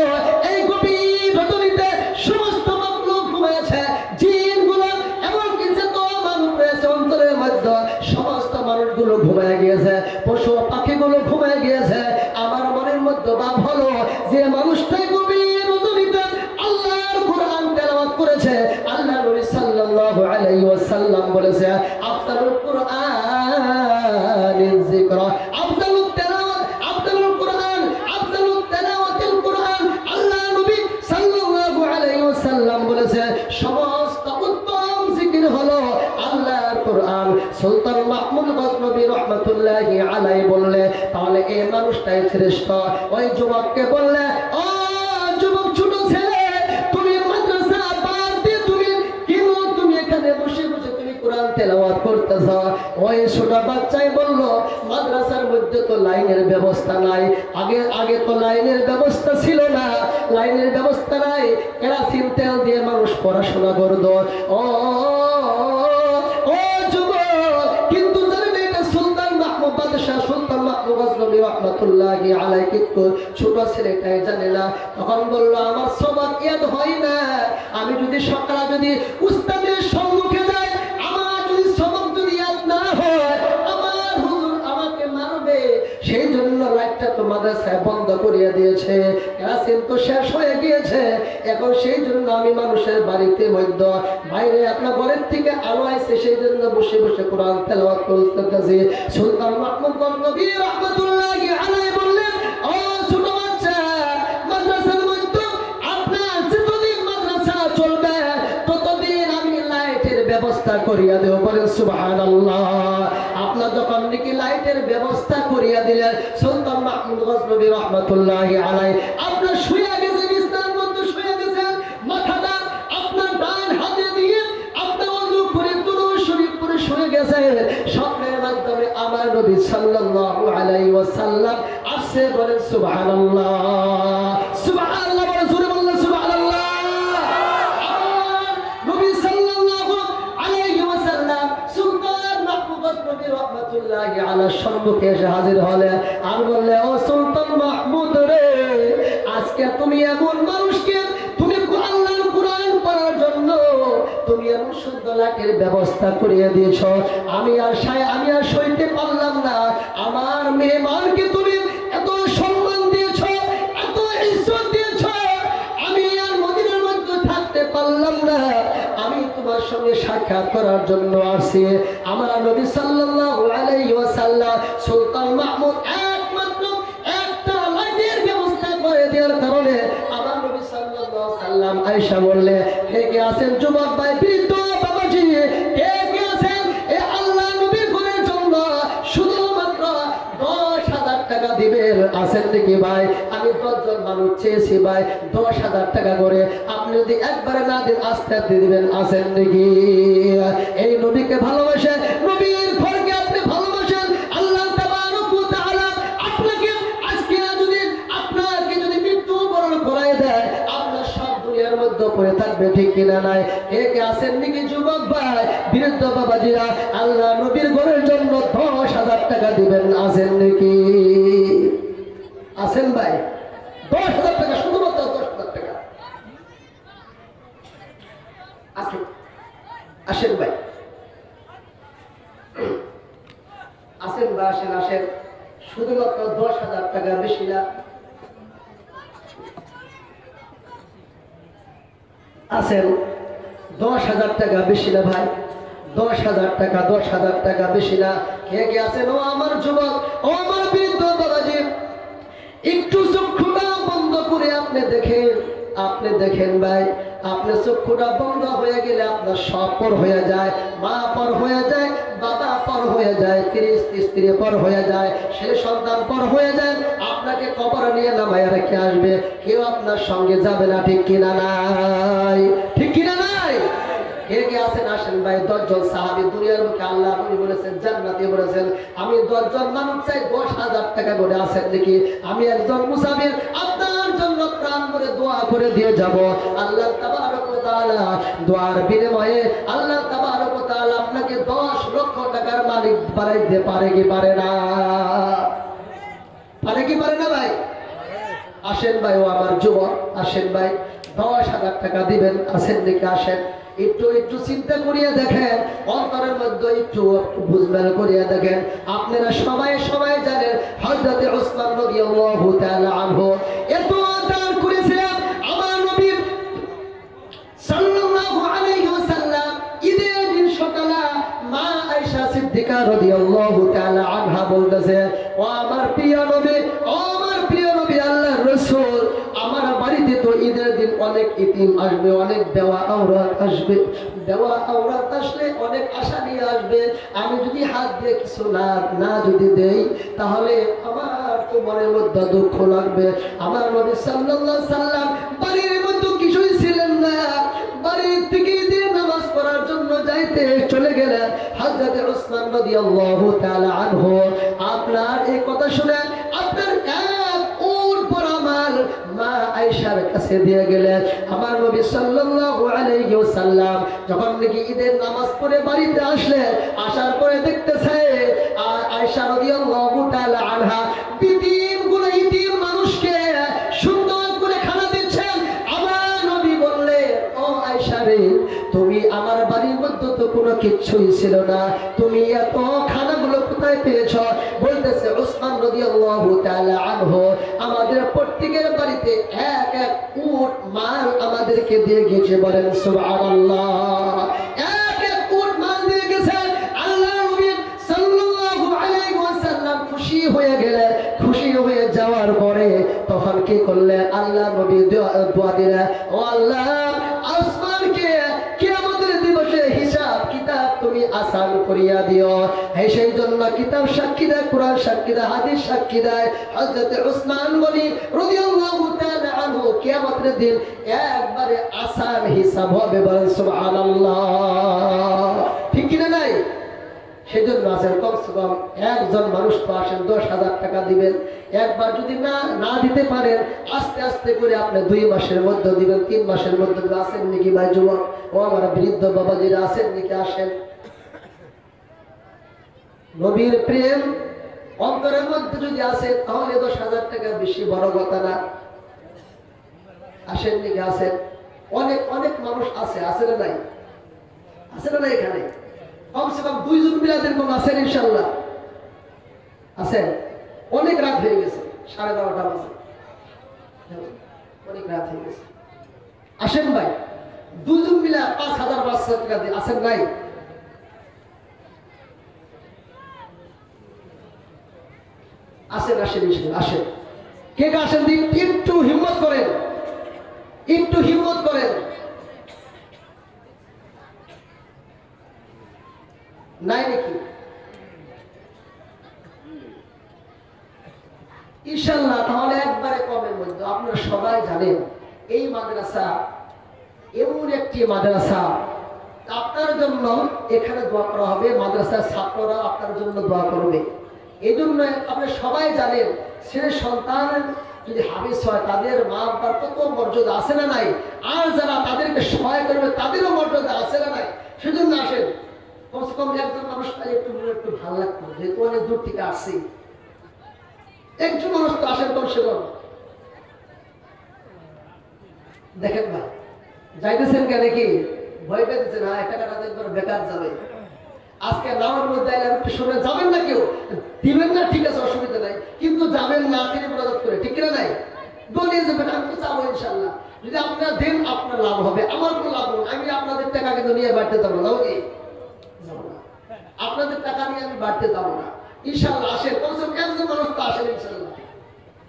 S1: এই গভীর রজনীতে সমস্ত মাখলুক ঘুমিয়েছে, জিনগুলো এমনকি যত মানুষ রয়েছে অন্তরের মধ্যে সমস্ত মানুষগুলো ঘুমিয়ে গিয়েছে, পশু পাখিগুলো ঘুমিয়ে গিয়েছে। আমার মনের মধ্যে ভাব হলো যে মানুষটাই গভীর রজনীতে আল্লাহর কোরআন তেলাওয়াত করেছে, আল্লাহ নবী সাল্লাল্লাহু আলাইহি ওয়াসাল্লাম বলেছে, আফদালুল কুরআনিজ যিকর, আফদালুত তেলাওয়াত, আফদালুল কুরআন, আফদালুত তেলাওয়াতিল কুরআন। আল্লাহ নবী সাল্লাল্লাহু আলাইহি ওয়াসাল্লাম বলেছে, সমস্ত উত্তম জিকির হলো আল্লাহর কোরআন। সুলতান মাহমুদ গজনবী রাহমাতুল্লাহি আলাইহি বললে, তাহলে এই মানুষটাই শ্রেষ্ঠ। ওই যুবককে বললে, ও যুবক ছোট ছেলে, তুমি মাদ্রাসা বাদ দিয়ে তুমি এখানে বসে বসে তুমি কোরআন তেলাওয়াত করতেছ? ওই ছোট বাচ্চাই বলল, মাদ্রাসার মধ্যে তো লাইনের ব্যবস্থা নাই, আগে তো লাইনের ব্যবস্থা ছিল না, লাইনের ব্যবস্থা নাই, কেরাসিন তেল দিয়ে মানুষ পড়াশোনা করত। ও যুবক, কিন্তু জানেন এটা সুলতান মাহমুদ বাদশাহ সুলতান মাহমুদ গজনবী রাহমাতুল্লাহি আলাইহি কিন্তু ছোট ছেলেটাই জানে না। তখন বলল, আমার সবাক ইয়াদ হয় না, আমি যদি সকালে যদি উস্তাদের সম্মুখে যাই, আমার যদি সবাক যদি ইয়াদ না হয়, আমার হুজুর আমাকে মারবে, সেই জন্য লাইটটা তো মাদ্রাসায় বন্ধ করিয়ে দিয়েছে, কেরাসিন তো শেষ হয়ে গিয়েছে, এখন সেই জন্য আমি মানুষের বাড়িতে মধ্যে বাইরে আপনার ঘরের থেকে আলো আইছে, সেই জন্য বসে বসে কোরআন তেলাওয়াত করতেছি। সুলতান মাহমুদ গজনবী রাহমাতুল্লাহি আলাইহি বললেন, ও ছোট বাচ্চা, মাদ্রাসার মধ্যে আপনার যতদিন মাদ্রাসা চলবে ততদিন আমি লাইটের ব্যবস্থা করিয়া দেব। বলেন সুবহানাল্লাহ। আপনার যখন নাকি লাইটের ব্যবস্থা করিয়া দিলেন, সুলতান মাহমুদ গজনবী রাহমাতুল্লাহি আলাইহি আপনার শুয়ে গেছে, বিছানার মধ্যে শুয়ে গেছেন, মাথাটা আপনার ডান আলাইহি ওয়াসাল্লাম আসে বলেন সুবহানাল্লাহ সুবহানাল্লাহ বলে জোরে বললেন সুবহানাল্লাহ নবী সাল্লাল্লাহু আলাইহি ওয়াসাল্লাম সুলতান মাহমুদ নবী রাহমাতুল্লাহি আলাইহি সম্মুখে এসে হাজির হলেন আর বললে ও সুলতান মাহমুদ রে আজকে তুমি এমন মানুষকে তুমি আল্লাহর কোরআন পড়ার জন্য তুমি এমন সুন্দর লাখের ব্যবস্থা করিয়ে দিয়েছ আমি আর সইতে পারলাম না আমার মেহমানকে তুমি এত সম্মান দিয়েছ এত ইজ্জত দিয়েছ আমি আর মদিনার মধ্যে থাকতে পারলাম না আমি তোমার সঙ্গে সাক্ষাৎ করার জন্য আসছি আমার নবী সাল্লাল্লাহু আলাইহি ওয়াসাল্লাম সুলতান মাহমুদ একমাত্র একটা লাইটের ব্যবস্থা করে দেওয়ার কারণে আমার নবী সাল্লাল্লাহু আলাইহি ওয়াসাল্লাম আয়েশা বললে কে কে আছেন যুবক ভাই বৃদ্ধ বাবাজি কে কে আছেন এই আল্লাহ নবীর ঘরের জন্য শুধুমাত্র 10,000 টাকা দিবেন আছেন নাকি ভাই আমি 10 জন মানুষ চেয়েছি ভাই 10,000 টাকা করে আপনি যদি একবারে না দেন আস্তে আস্তে দিবেন আছেন নাকি এই নবীকে ভালোবাসে নবীর ঘরকে আপনি ভালোবাসেন আল্লাহ তাবারক ওয়া তাআলা আপনাকে আজকে যদি আপনাকে যদি মৃত্যুবরণ করায় দেয় আপনার সব দুনিয়ার মধ্যে পড়ে থাকবে ঠিক কিনা নাই কে আছেন নাকি যুবক ভাই বৃদ্ধ বাবাজিরা আল্লাহ নবীর ঘরের জন্য 10,000 টাকা দিবেন আছেন নাকি আছেন ভাই 10,000 টাকা শুধুমাত্র 10,000 টাকা আসেন আসেন ভাই আসেন ভাই আসেন আসেন শুধুমাত্র 10,000 টাকা বেশি না আছেন 10,000 টাকা বেশি না ভাই 10,000 টাকা 10,000 টাকা বেশি না কে কে আছেন ও আমার যুবক ও আমার বৃদ্ধ বাবাজি একটু চক্ষুটা বন্ধ করে আপনি দেখেন ভাই আপনার চক্ষুটা বন্ধ হয়ে গেলে আপনার সব পর হয়ে যায় মা পর হয়ে যায় বাবা পর হয়ে যায় স্ত্রী পর হয়ে যায় সে সন্তান পর হয়ে যায় আপনাকে কবরে নিয়ে নামায় রেখে আসবে কেউ আপনার সঙ্গে যাবে না ঠিক কিনা নাই ঠিক কিনা নাই কে কে আছেন আসেন ভাই 10 জন সাহাবী দুনিয়ার মুখে আল্লাহ নবী বলেছেন জান্নাতে বলেছেন আমি 10 জন মানুষ চাই 10,000 টাকা করে আছেন নাকি আমি একজন মুসাফির আপনার জন্য প্রাণ করে দোয়া করে দিয়ে যাব আল্লাহ তাবারক ওয়া তাআলা দোয়ার বিনিময়ে আল্লাহ তাবারক ওয়া তাআলা আপনাকে 10 লক্ষ টাকার মালিক বানাইতে পারে কি পারে না ভাই আসেন ভাই ও আমার যুবক আসেন ভাই 10,000 টাকা দিবেন আছেন নাকি আসেন একটু চিন্তা করিয়া দেখেন অন্তরের মধ্যে একটু বুঝবেন করিয়া দেখেন আপনারা সবাই জানেন হযরত ওসমান রাদিয়াল্লাহু তাআলা আনহু এত দান করেছিলেন আমার নবী সাল্লাল্লাহু আলাইহি ওয়াসাল্লাম ঈদের দিন সকালে মা আয়েশা সিদ্দিকা রাদিয়াল্লাহু তাআলা আনহা বলতেছে ও আমার প্রিয় নবী আল্লাহর রাসূল আমার বাড়িতে তো ঈদের দিন অনেক ইতিম আসবে অনেক দেওয়া আওরাত আসলে অনেক আশা নিয়ে আসবে আমি যদি হাত দিয়ে কিছু না যদি দেই তাহলে আমার তো মনের মধ্যে দুঃখ লাগবে আমার নবী সাল্লাল্লাহু আলাইহি সাল্লাম বাড়ির মধ্যে কিছুই ছিলেন না বাড়ির থেকে ঈদের নামাজ পড়ার জন্য যাইতে চলে গেলেন হযরত ওসমান রাদিয়াল্লাহু তাআলা আনহু আপনার এই কথা শুনে আপনার মা আয়েশার কাছে দিয়ে গেলেন আমার নবী সাল্লাল্লাহু আলাইহি ওয়াসাল্লাম যখন নাকি ঈদের নামাজ পড়ে বাড়িতে আসলেন আসার পরে দেখতেছে আয়েশা রাদিয়াল্লাহু তাআলা আনহা ইতিম মানুষকে সুন্দর করে খানা দিচ্ছেন আমার নবী বললেন ও আয়েশা রে তুমি আমার বাড়ির মধ্যে তো কোনো কিছুই ছিল না তুমি এত খানাগুলো কোথায় পেয়েছো বলতেছে ওসমান রাদিয়াল্লাহু তাআলা আনহু আমাদের প্রত্যেকের বাড়িতে এক উট মাল আমাদেরকে দিয়ে গেছে বলেন সুবহানাল্লাহ এক উট মাল দিয়ে গেছে আল্লাহ নবী সাল্লাল্লাহু আলাইহি ওয়াসাল্লাম খুশি হয়ে গেলেন খুশি হয়ে যাওয়ার পরে তখন কি করলেন আল্লাহ নবী দোয়া দিলেন ও আল্লাহ আসমানকে কিয়ামতের দিবসে হিসাব কিতাব তুমি আসান করিয়া দিও সেই জন্য কিতাব সাক্ষী দেয় কোরআন সাক্ষী দেয় হাদিস সাক্ষী দেয় হযরত ওসমান গনি রাদিয়াল্লাহু তাআলা আনহু কিয়ামতের দিন একবারে আসান হিসাব হবে বলেন সুবহানাল্লাহ ঠিক কি না নাই সেজন্য আছেন কমসে কম একজন মানুষ তো আসেন 10,000 টাকা দিবেন। একবার যদি না দিতে পারেন আস্তে আস্তে করে আপনি 2 মাসের মধ্যে দিবেন, 3 মাসের মধ্যে দিবেন। আসেন নাকি ভাই যুবক ও আমার বৃদ্ধ বাবাজিরা, আসেন নাকি? আসেন। নবীর প্রেম অন্তরের মধ্যে যদি আসে তাহলে 10,000 টাকা বেশি বড় কথা না। আসেন নাকি? আসেন। অনেক অনেক মানুষ আছে, আছে না নাই? আছে না এখানে? কমসে কম 2 জন মিলাদের কোন আছেন ইনশাল্লাহ? আছেন? অনেক রাত হয়ে গেছে, 12:30 বাজে, অনেক রাত হয়ে গেছে। আসেন ভাই, 2 জন মিলা 5,500 টাকা দিয়ে আসেন নাই? আসেন আসেন আসেন। কে কে আসেন? দিন একটু হিম্মত করেন, একটু হিম্মত করেন। নাই নাকি? ইনশাআল্লাহ তাহলে একবারে কমের মধ্যে। আপনারা সবাই জানেন এই মাদ্রাসা এমন একটি মাদ্রাসা, আপনার জন্য এখানে দোয়া করা হবে, মাদ্রাসার ছাত্ররা আপনার জন্য দোয়া করবে। এই জন্য আপনি সবাই জানেন ছেলে সন্তান যদি হাফেজ হয় তাদের মা বাবার কত মর্যাদা আছে না নাই? আর যারা তাদেরকে সহায় করবে তাদেরও মর্যাদা আছে না নাই? সেজন্য আসেন, কমসে কম একজন মানুষ একটু ভালো লাগতো, যেহেতু অনেক দূর থেকে আসছি। একজন মানুষ তো আসেন কমসে কম। দেখেন ভাই, যাইতেছেন কেন কি ভয় পেতেছেন? হ্যাঁ, টাকাটা একবার বেকার যাবে। আজকে নামের মধ্যে একটু শুনে যাবেন না, কেউ দিবেন না, ঠিক আছে, অসুবিধা নাই, কিন্তু যাবেন না তিনি মদত করে, ঠিক কিনা নাই? দলিয়ে যাবেন। আমি তো চাবো ইনশাল্লাহ যদি আপনারা দেন আপনার লাভ হবে, আমার কোনো লাভ হবে। আমি আপনাদের টাকা কিন্তু নিয়ে বাড়তে যাবো না, ওকে যাবো না, আপনাদের টাকা নিয়ে আমি বাড়তে যাবো না। ইনশাল্লাহ আসেন, কমসে কম একজন মানুষ তো আসেন ইনশাল্লাহ,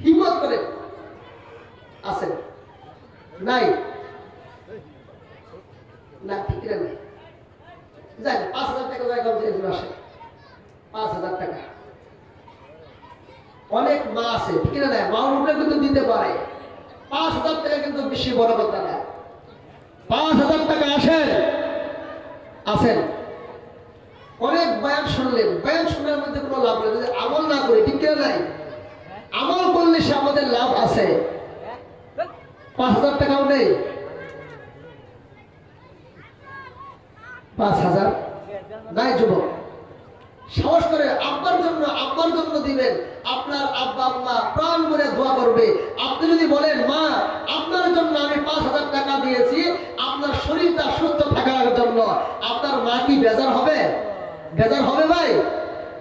S1: হিম্মত করেন। আসেন। নাই না, ঠিক কিনা নাই? যাই 5,000 টাকা জায়গা আসে, 5,000 টাকা। অনেক মা আছে, ঠিক না? মা উপরে কিন্তু দিতে পারে। 5,000 টাকা কিন্তু বেশি বড় কথা না। 5,000 টাকা আসেন, আসেন। অনেক বয়ান শুনলেন, বয়ান শোনার মধ্যে কোনো লাভ নেই যদি আমল না করি, ঠিক কিনা নাই? আমল করলে সে আমাদের লাভ আছে। 5,000 টাকাও নেই, 5,000 নাই। যুবক সাহস করে আব্বার জন্য দিবেন। আপনার আব্বা আম্মা প্রাণ ভরে দোয়া করবে। আপনি যদি বলেন মা আপনার জন্য আমি 5,000 টাকা দিয়েছি আপনার শরীরটা সুস্থ থাকার জন্য, আপনার মা কি বেজার হবে? বেজার হবে ভাই?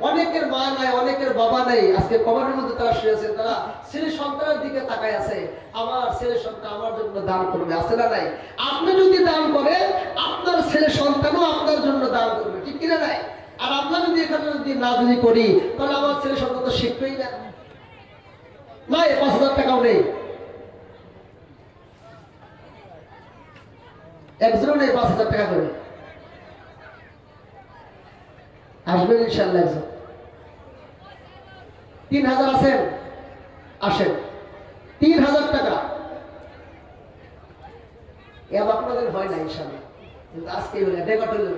S1: অনেকের মা নাই, অনেকের বাবা নাই, আজকে কবরের মধ্যে তারা শুয়েছে, তারা ছেলে সন্তানের দিকে তাকায় আছে, আমার ছেলে সন্তান আমার জন্য দান করবে, আছে না নাই? আপনি যদি দান করেন আপনার ছেলে সন্তানও আপনার জন্য দান করবে, ঠিক কিনা নাই? আর আমরা যদি এখানে যদি না যদি করি তাহলে আমার ছেলে সন্তান তো শিখবেই না। নাই 5,000 টাকাও নেই, একজনও নেই 5,000 টাকা করে। আসবেন ইনশাআল্লাহ একজন। 3,000 আছেন? আসেন। 3,000 টাকা এবার আপনাদের হয় না ইনশাআল্লাহ, কিন্তু আজকে হলে রেকর্ড হলো,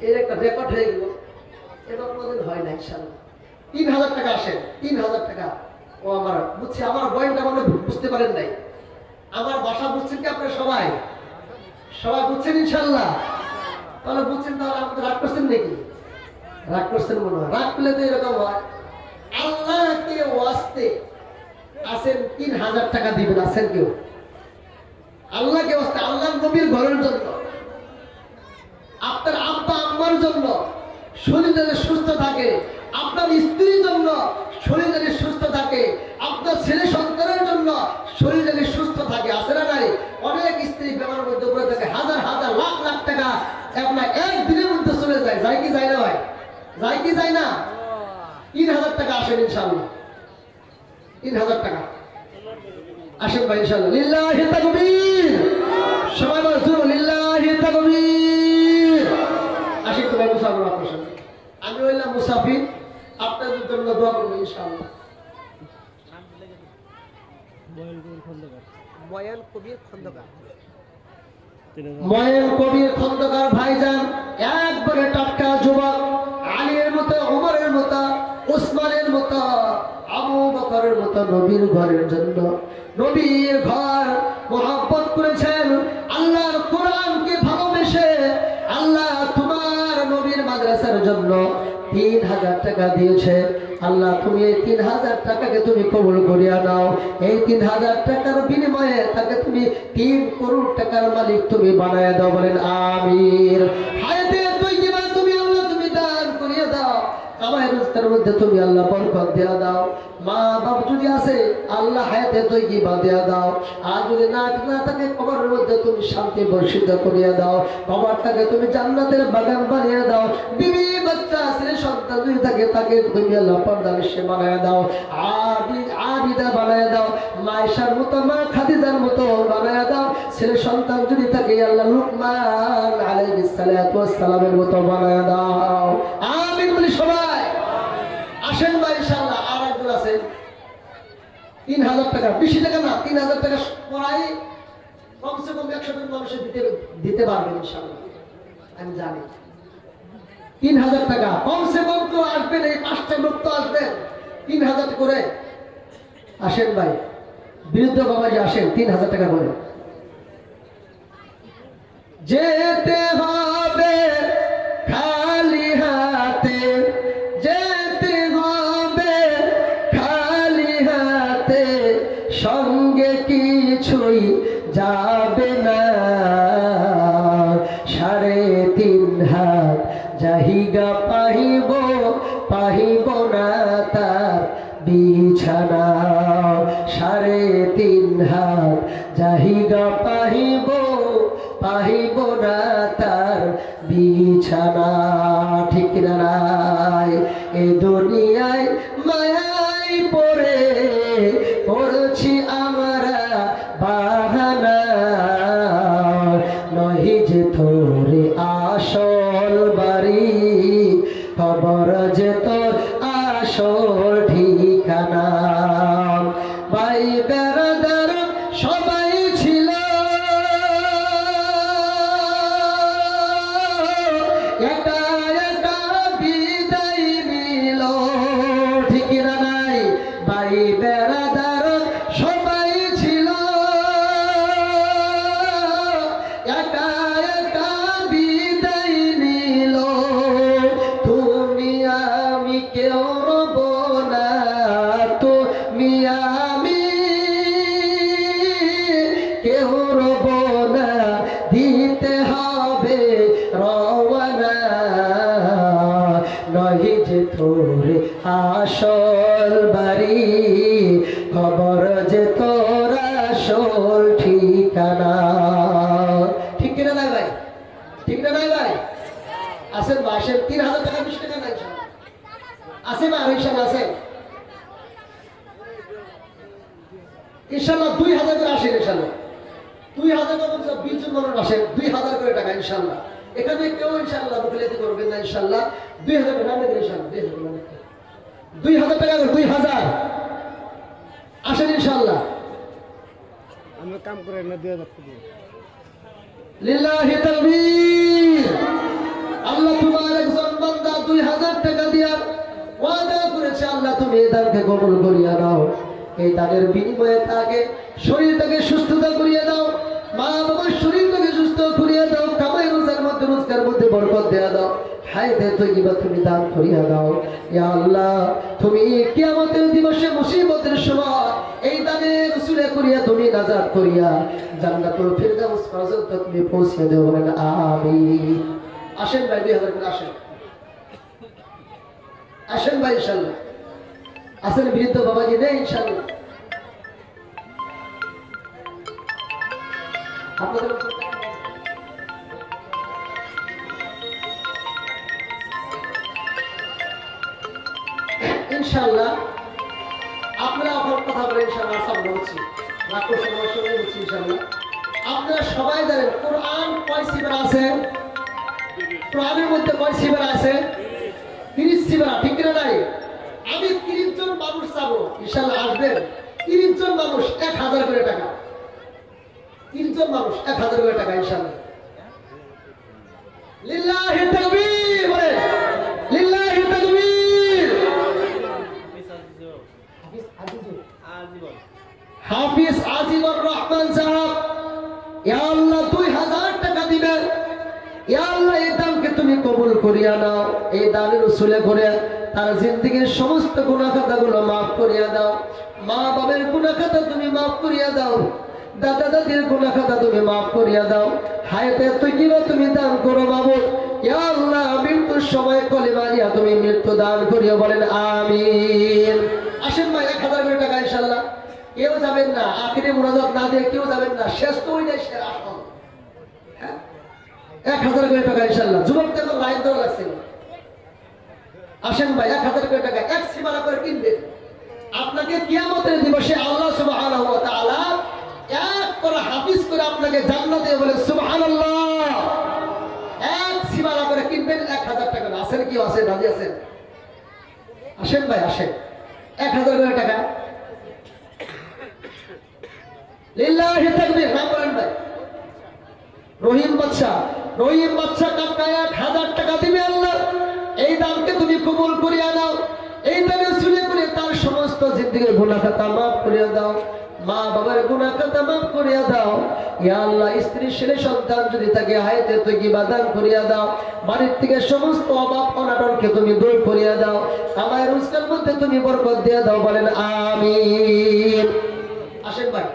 S1: এর একটা রেকর্ড হয়ে গেল, এবার আপনাদের হয় না ইনশাআল্লাহ। 3,000 টাকা আসেন, 3,000 টাকা। ও আমার বুঝছি, আমার বয়ানটা মানে বুঝতে পারেন নাই, আমার ভাষা বুঝছেন কি আপনারা? সবাই সবাই বুঝছেন ইনশাআল্লাহ? তাহলে বুঝছেন, তাহলে আমাদের রাগ করছেন নাকি? রাগ করছেন মনে হয়। রাগ করলে তো এরকম হয়। আল্লাহকে ওয়াস্তে আসেন, 3,000 টাকা দিবেন। আসেন কেউ? আল্লাহকে ওয়াস্তে, আল্লাহর নবীর ঘরের জন্য, আপনার আব্বা আম্মার জন্য শরীর যেন সুস্থ থাকে, আপনার স্ত্রীর জন্য শরীর যেন সুস্থ থাকে, আপনার ছেলে সন্তানের জন্য শরীর যেন সুস্থ থাকে, আছে না নাই? অনেক স্ত্রী বেমার মধ্যে পড়ে থাকে, হাজার হাজার লাখ লাখ টাকা আপনার একদিনের মধ্যে চলে যায়, যায় কি যায় না ভাই? যায় কি যায় না? 3,000 টাকা আসেন ইনশাআল্লাহ, 3,000 টাকা আসেন ভাই ইনশাআল্লাহ। লিল্লাহি তাকবীর, সবাই বলুন লিল্লাহি তাকবীর। আসেন তো ভাই, মুসাফির আপনার সাথে, আমি হইলাম মুসাফির, আপনাদের জন্য দোয়া করবো ইনশাআল্লাহ। ময়ান কবির খন্দকার ভাইজান একবারে টাটকা যুবক, ওমরের মতো, ওসমানের মতো, আবু বকরের মতো নবীর ঘরের জন্য নবীর ঘর মহব্বত করেছেন। আল্লাহর কোরআনকে ভালোবেসে আল্লাহ তোমার নবীর মাদ্রাসার জন্য 3000 টাকা দিয়েছে। আল্লাহ তুমি এই 3000 টাকাকে তুমি কবুল করিয়া নাও। এই 3000 টাকার বিনিময়ে তাকে তুমি 3 করোড় টাকার মালিক তুমি বানায় দাও, বলেন আমিন। হায়াতে তৈয়বা তুমি আল্লাহ তুমি দান করিয়া দাও, কামাই রোজগার মধ্যে তুমি আল্লাহ বরকত দিয়া দাও। মা বাপ যদি আছে আল্লাহ হায়াতে তৈয়বা দিয়া দাও, আর যদি না থাকে কবরের মধ্যে তুমি শান্তি বর্ষিত করিয়া দাও, কবরটাকে তুমি জান্নাতের বাগান বানিয়ে দাও। বিবি বাচ্চা ছেলে সন্তান যদি থাকে তাকে তুমি আল্লাহ পর্দানিশে বানায় দাও, আবিদা বানায় দাও, মায়েশার মতো মা খাদিজার মতো বানায় দাও। ছেলে সন্তান যদি থাকে আল্লাহ লুকমান আলাইহিস সালাতু ওয়াস সালামের মতো বানায় দাও। আমিন বলি সবাই। আসেন ভাই ইনশাআল্লাহ। আর একজন আছে 3000 টাকা, বেশি টাকা না, 3000 টাকা পড়াই কমসে কম 100 জন মানুষের দিতে পারবেন ইনশাআল্লাহ, আমি জানি। 3000 টাকা কমসে কম তো আসবেন, এই 5টা লোক তো আসবেন 3000 করে। আসেন ভাই, বিরুদ্ধ বাবাজি আসেন, 3000 টাকা করে। যেতে হবে খালি হাতে, যেতে হবে খালি হাতে, সঙ্গে কিছুই যাবে না। 3.5 হাত জাহিগা পাহিব, পাহিব না তার বিছানা। 3.5 হাত জাহিগা পাহিব, পাহিব না তার বিছানা। ঠিক না নাই? এই দুনিয়ায় মায়াই পড়ে পড়ছি আমরা বাহানা, নহি যে তোরে আসল বাড়ি, খবর যে তোর আসল ঠিকানা। ভাই বেড়াদার সবাই ছিল, একা একা বিদায় নিল। ঠিক না নাই? ভাই বেড়াদার সবাই ছিল, একা একা বিদায় নিল। তুমি আমি কেউ রব না, তুমি আমি কেউ রব না, দিতে হবে রওয়ানা, নহি যে তোরে আসল বাড়ি, খবর যে তোর আসল ঠিকানা। ঠিক কিনা নাই ভাই? ঠিক না নাই ভাই? আসেন বা আসেন। 3000 টাকা 20 টাকা নাই আছে বা আড়াইশো আছে ইনশাল্লাহ। 2000 করে আসেন ইনশাল্লাহ। 2000 করে 20 জন মানুষ আসেন, 2000 করে টাকা ইনশাল্লাহ। এখানে কেউ ইনশাল্লাহ মুখলেতি করবেন না ইনশাল্লাহ। 2000 টাকা নেবেন ইনশাল্লাহ। 2000 টাকা 2000 আসেন ইনশাল্লাহ।
S2: আমরা কাম করে না 2000 টাকা
S1: লিল্লাহি তাকবীর। আল্লাহ তোমার একজন বান্দা 2000 টাকা দিয়া ওয়াদা করেছে, আল্লাহ তুমি এই দানকে কবুল করিয়া নাও। এই দানের বিনিময়ে তাকে শরীরটাকে সুস্থতা করিয়া দাও, মা বাবার শরীরটাকে সুস্থ করিয়া দাও, কামাই রোজগার মধ্যে বরকত দেয়া দাও। হায়াতে তৈয়বা তুমি দান করিয়া দাও। ইয়া আল্লাহ, তুমি কিয়ামতের দিবসে মুসিবতের সময় এই দানের উসিলা করিয়া তুমি নাজাত করিয়া জান্নাতুল ফিরদাউস পর্যন্ত তুমি পৌঁছে দেও, বলেন আমিন। আসেন ভাই 2000 করে আসেন, আসেন ভাই ইনশাআল্লাহ। আসেন বৃদ্ধ বাবাজি নেই ইনশাআল্লাহ। আপনাদের ইনশাআল্লাহ আপনারা আমার কথা বলে ইনশাআল্লাহ সামনে হচ্ছি, রাখো সমস্যা নেই হচ্ছি ইনশাআল্লাহ। আপনারা সবাই জানেন কোরআন কয় সিবার আছে? কোরআনের মধ্যে কয় সিবার আছে? 30 সিবার। ঠিক না নাই? আমি 30 জন মানুষ চাবো ইনশাআল্লাহ আসবেন। 30 জন মানুষ 1000 করে টাকা, 30 জন মানুষ 1000 করে টাকা ইনশাআল্লাহ। লিল্লাহি তাকবীর বলে, লিল্লাহি তাকবীর। হাফিজ আজিজুর রহমান সাহেব, ইয়া আল্লাহ 2000 টাকা দিবেন। ইয়া আল্লাহ এই দানকে তুমি কবুল করিয়া নাও, এই দানের উসুলে করে তার জিন্দেগীর সমস্ত গুনাহ খাতাগুলো মাফ করিয়া দাও। মা বাবার গুনাহ খাতা তুমি মাফ করিয়া দাও, দাদা দাদির গুনাহ খাতা তুমি মাফ করিয়া দাও। হায়াতে তৈয়বা তুমি দান করো মাবুদ। ইয়া আল্লাহ মৃত্যুর সময় কলিমা নিয়া তুমি মৃত্যু দান করিয়া বলেন আমিন। আসেন ভাই 1000 করে টাকা ইনশাআল্লাহ। কেউ যাবেন না, আখিরে মুনাজাত না দিয়ে কেউ যাবেন না, শেষ তো ওই নাই, শেষ আসল। 1000 করে টাকা ইনশাআল্লাহ। যুবকদের তো লাইন ধরে লাগছে। আসেন ভাই 1000 করে টাকা এক সীমানা করে কিনবেন। আপনাকে কিয়ামতের দিবসে আল্লাহ সুবহানাহু ওয়া তাআলা এক করে হাফিজ করে আপনাকে জান্নাতে বলে সুবহানাল্লাহ। এক সীমানা করে কিনবেন 1000 টাকা। আসেন কি আছেন, রাজি আছেন? আসেন ভাই আসেন 1000 করে টাকা। লিল্লাহি তাকবীর। নাম বলেন ভাই। রহিম বাদশা কাকা 1000 টাকা দিবে আল্লাহ। এই দানকে তুমি কবুল করিয়া নাও, এই দানে শুনে করে তার সমস্ত জিন্দেগীর গুনাহ খাতা মাফ করিয়া দাও, মা বাবার গুনাহ খাতা মাফ করিয়া দাও। ইয়া আল্লাহ স্ত্রী ছেলে সন্তান যদি তাকে হায়াতে তৈয়বা দান করিয়া দাও, বাড়ির থেকে সমস্ত অভাব অনাটনকে তুমি দূর করিয়া দাও, আমার রোজগার মধ্যে তুমি বরকত দিয়ে দাও, বলেন আমিন। আসেন ভাই।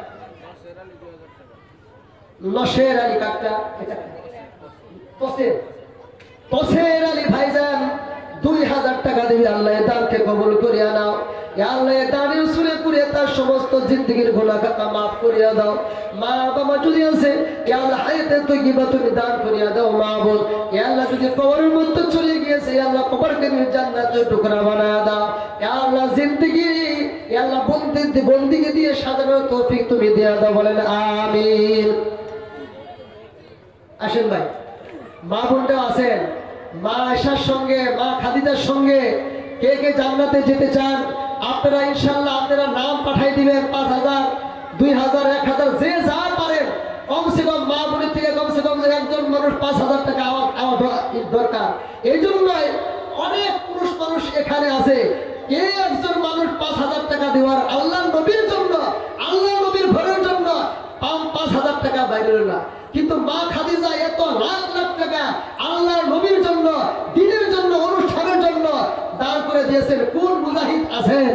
S1: নশের আলী কাকা, তসের আলী ভাইজান 2000 টাকা দিবে আল্লাহ। এই দানকে কবুল করিয়া নাও। ইয়া আল্লাহ এই দানের উসুলে করে তার সমস্ত জিন্দেগীর গুনাহ খাতা মাফ করিয়া দাও। মা বাবা যদি আছে ইয়া আল্লাহ হায়াতে তৈয়বা তুমি দান করিয়া দাও মাবুদ। ইয়া আল্লাহ যদি কবরের মধ্যে চলে গিয়েছে ইয়া আল্লাহ কবরকে তুমি জান্নাতের টুকরা বানায়া দাও। ইয়া আল্লাহ জিন্দেগি ইয়া আল্লাহ বন্দিগি দিয়ে সাজানোর তৌফিক তুমি দিয়া দাও, বলেন আমিন। আসেন ভাই। মা বোনটা আছেন, মা আয়েশার সঙ্গে মা খাদিজার সঙ্গে কে কে জান্নাতে যেতে চান? আপনারা ইনশাআল্লাহ আপনারা নাম পাঠাই দিবেন। 5000 2000 1000 যে যা পারেন, কমসে কম মা বোনের থেকে কমসে কম একজন মানুষ 5000 টাকা আমার দরকার। এই জন্যই অনেক পুরুষ মানুষ এখানে আছে। কে একজন মানুষ 5000 টাকা দেওয়ার আল্লাহর নবীর জন্য, আল্লাহর নবীর ঘরের জন্য 5000 টাকা বাইরে না, কিন্তু মা খাদিজা এত লাখ লাখ টাকা আল্লাহর নবীর জন্য, দ্বীনের জন্য, অনুষ্ঠানের জন্য দান করে দিয়েছেন। কোন মুজাহিদ আছেন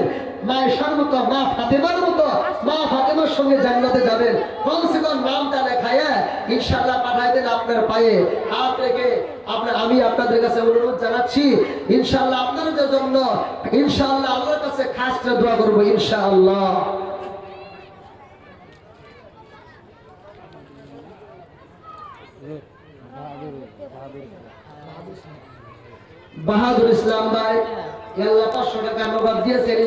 S1: মা আয়েশার মতো, মা ফাতেমার মতো, মা ফাতেমার সঙ্গে জান্নাতে যাবেন? কমসে কম নামটা লেখায়া ইনশাআল্লাহ পাঠাই দেন আপনার পায়ে হাত রেখে। আমি আপনাদের কাছে অনুরোধ জানাচ্ছি ইনশাআল্লাহ আপনাদের জন্য ইনশাআল্লাহ আল্লাহর কাছে খাস করে দোয়া করব ইনশাআল্লাহ। বাহাদুর ইসলাম ভাই আল্লাহ 500 টাকা নগদ দিয়েছেন।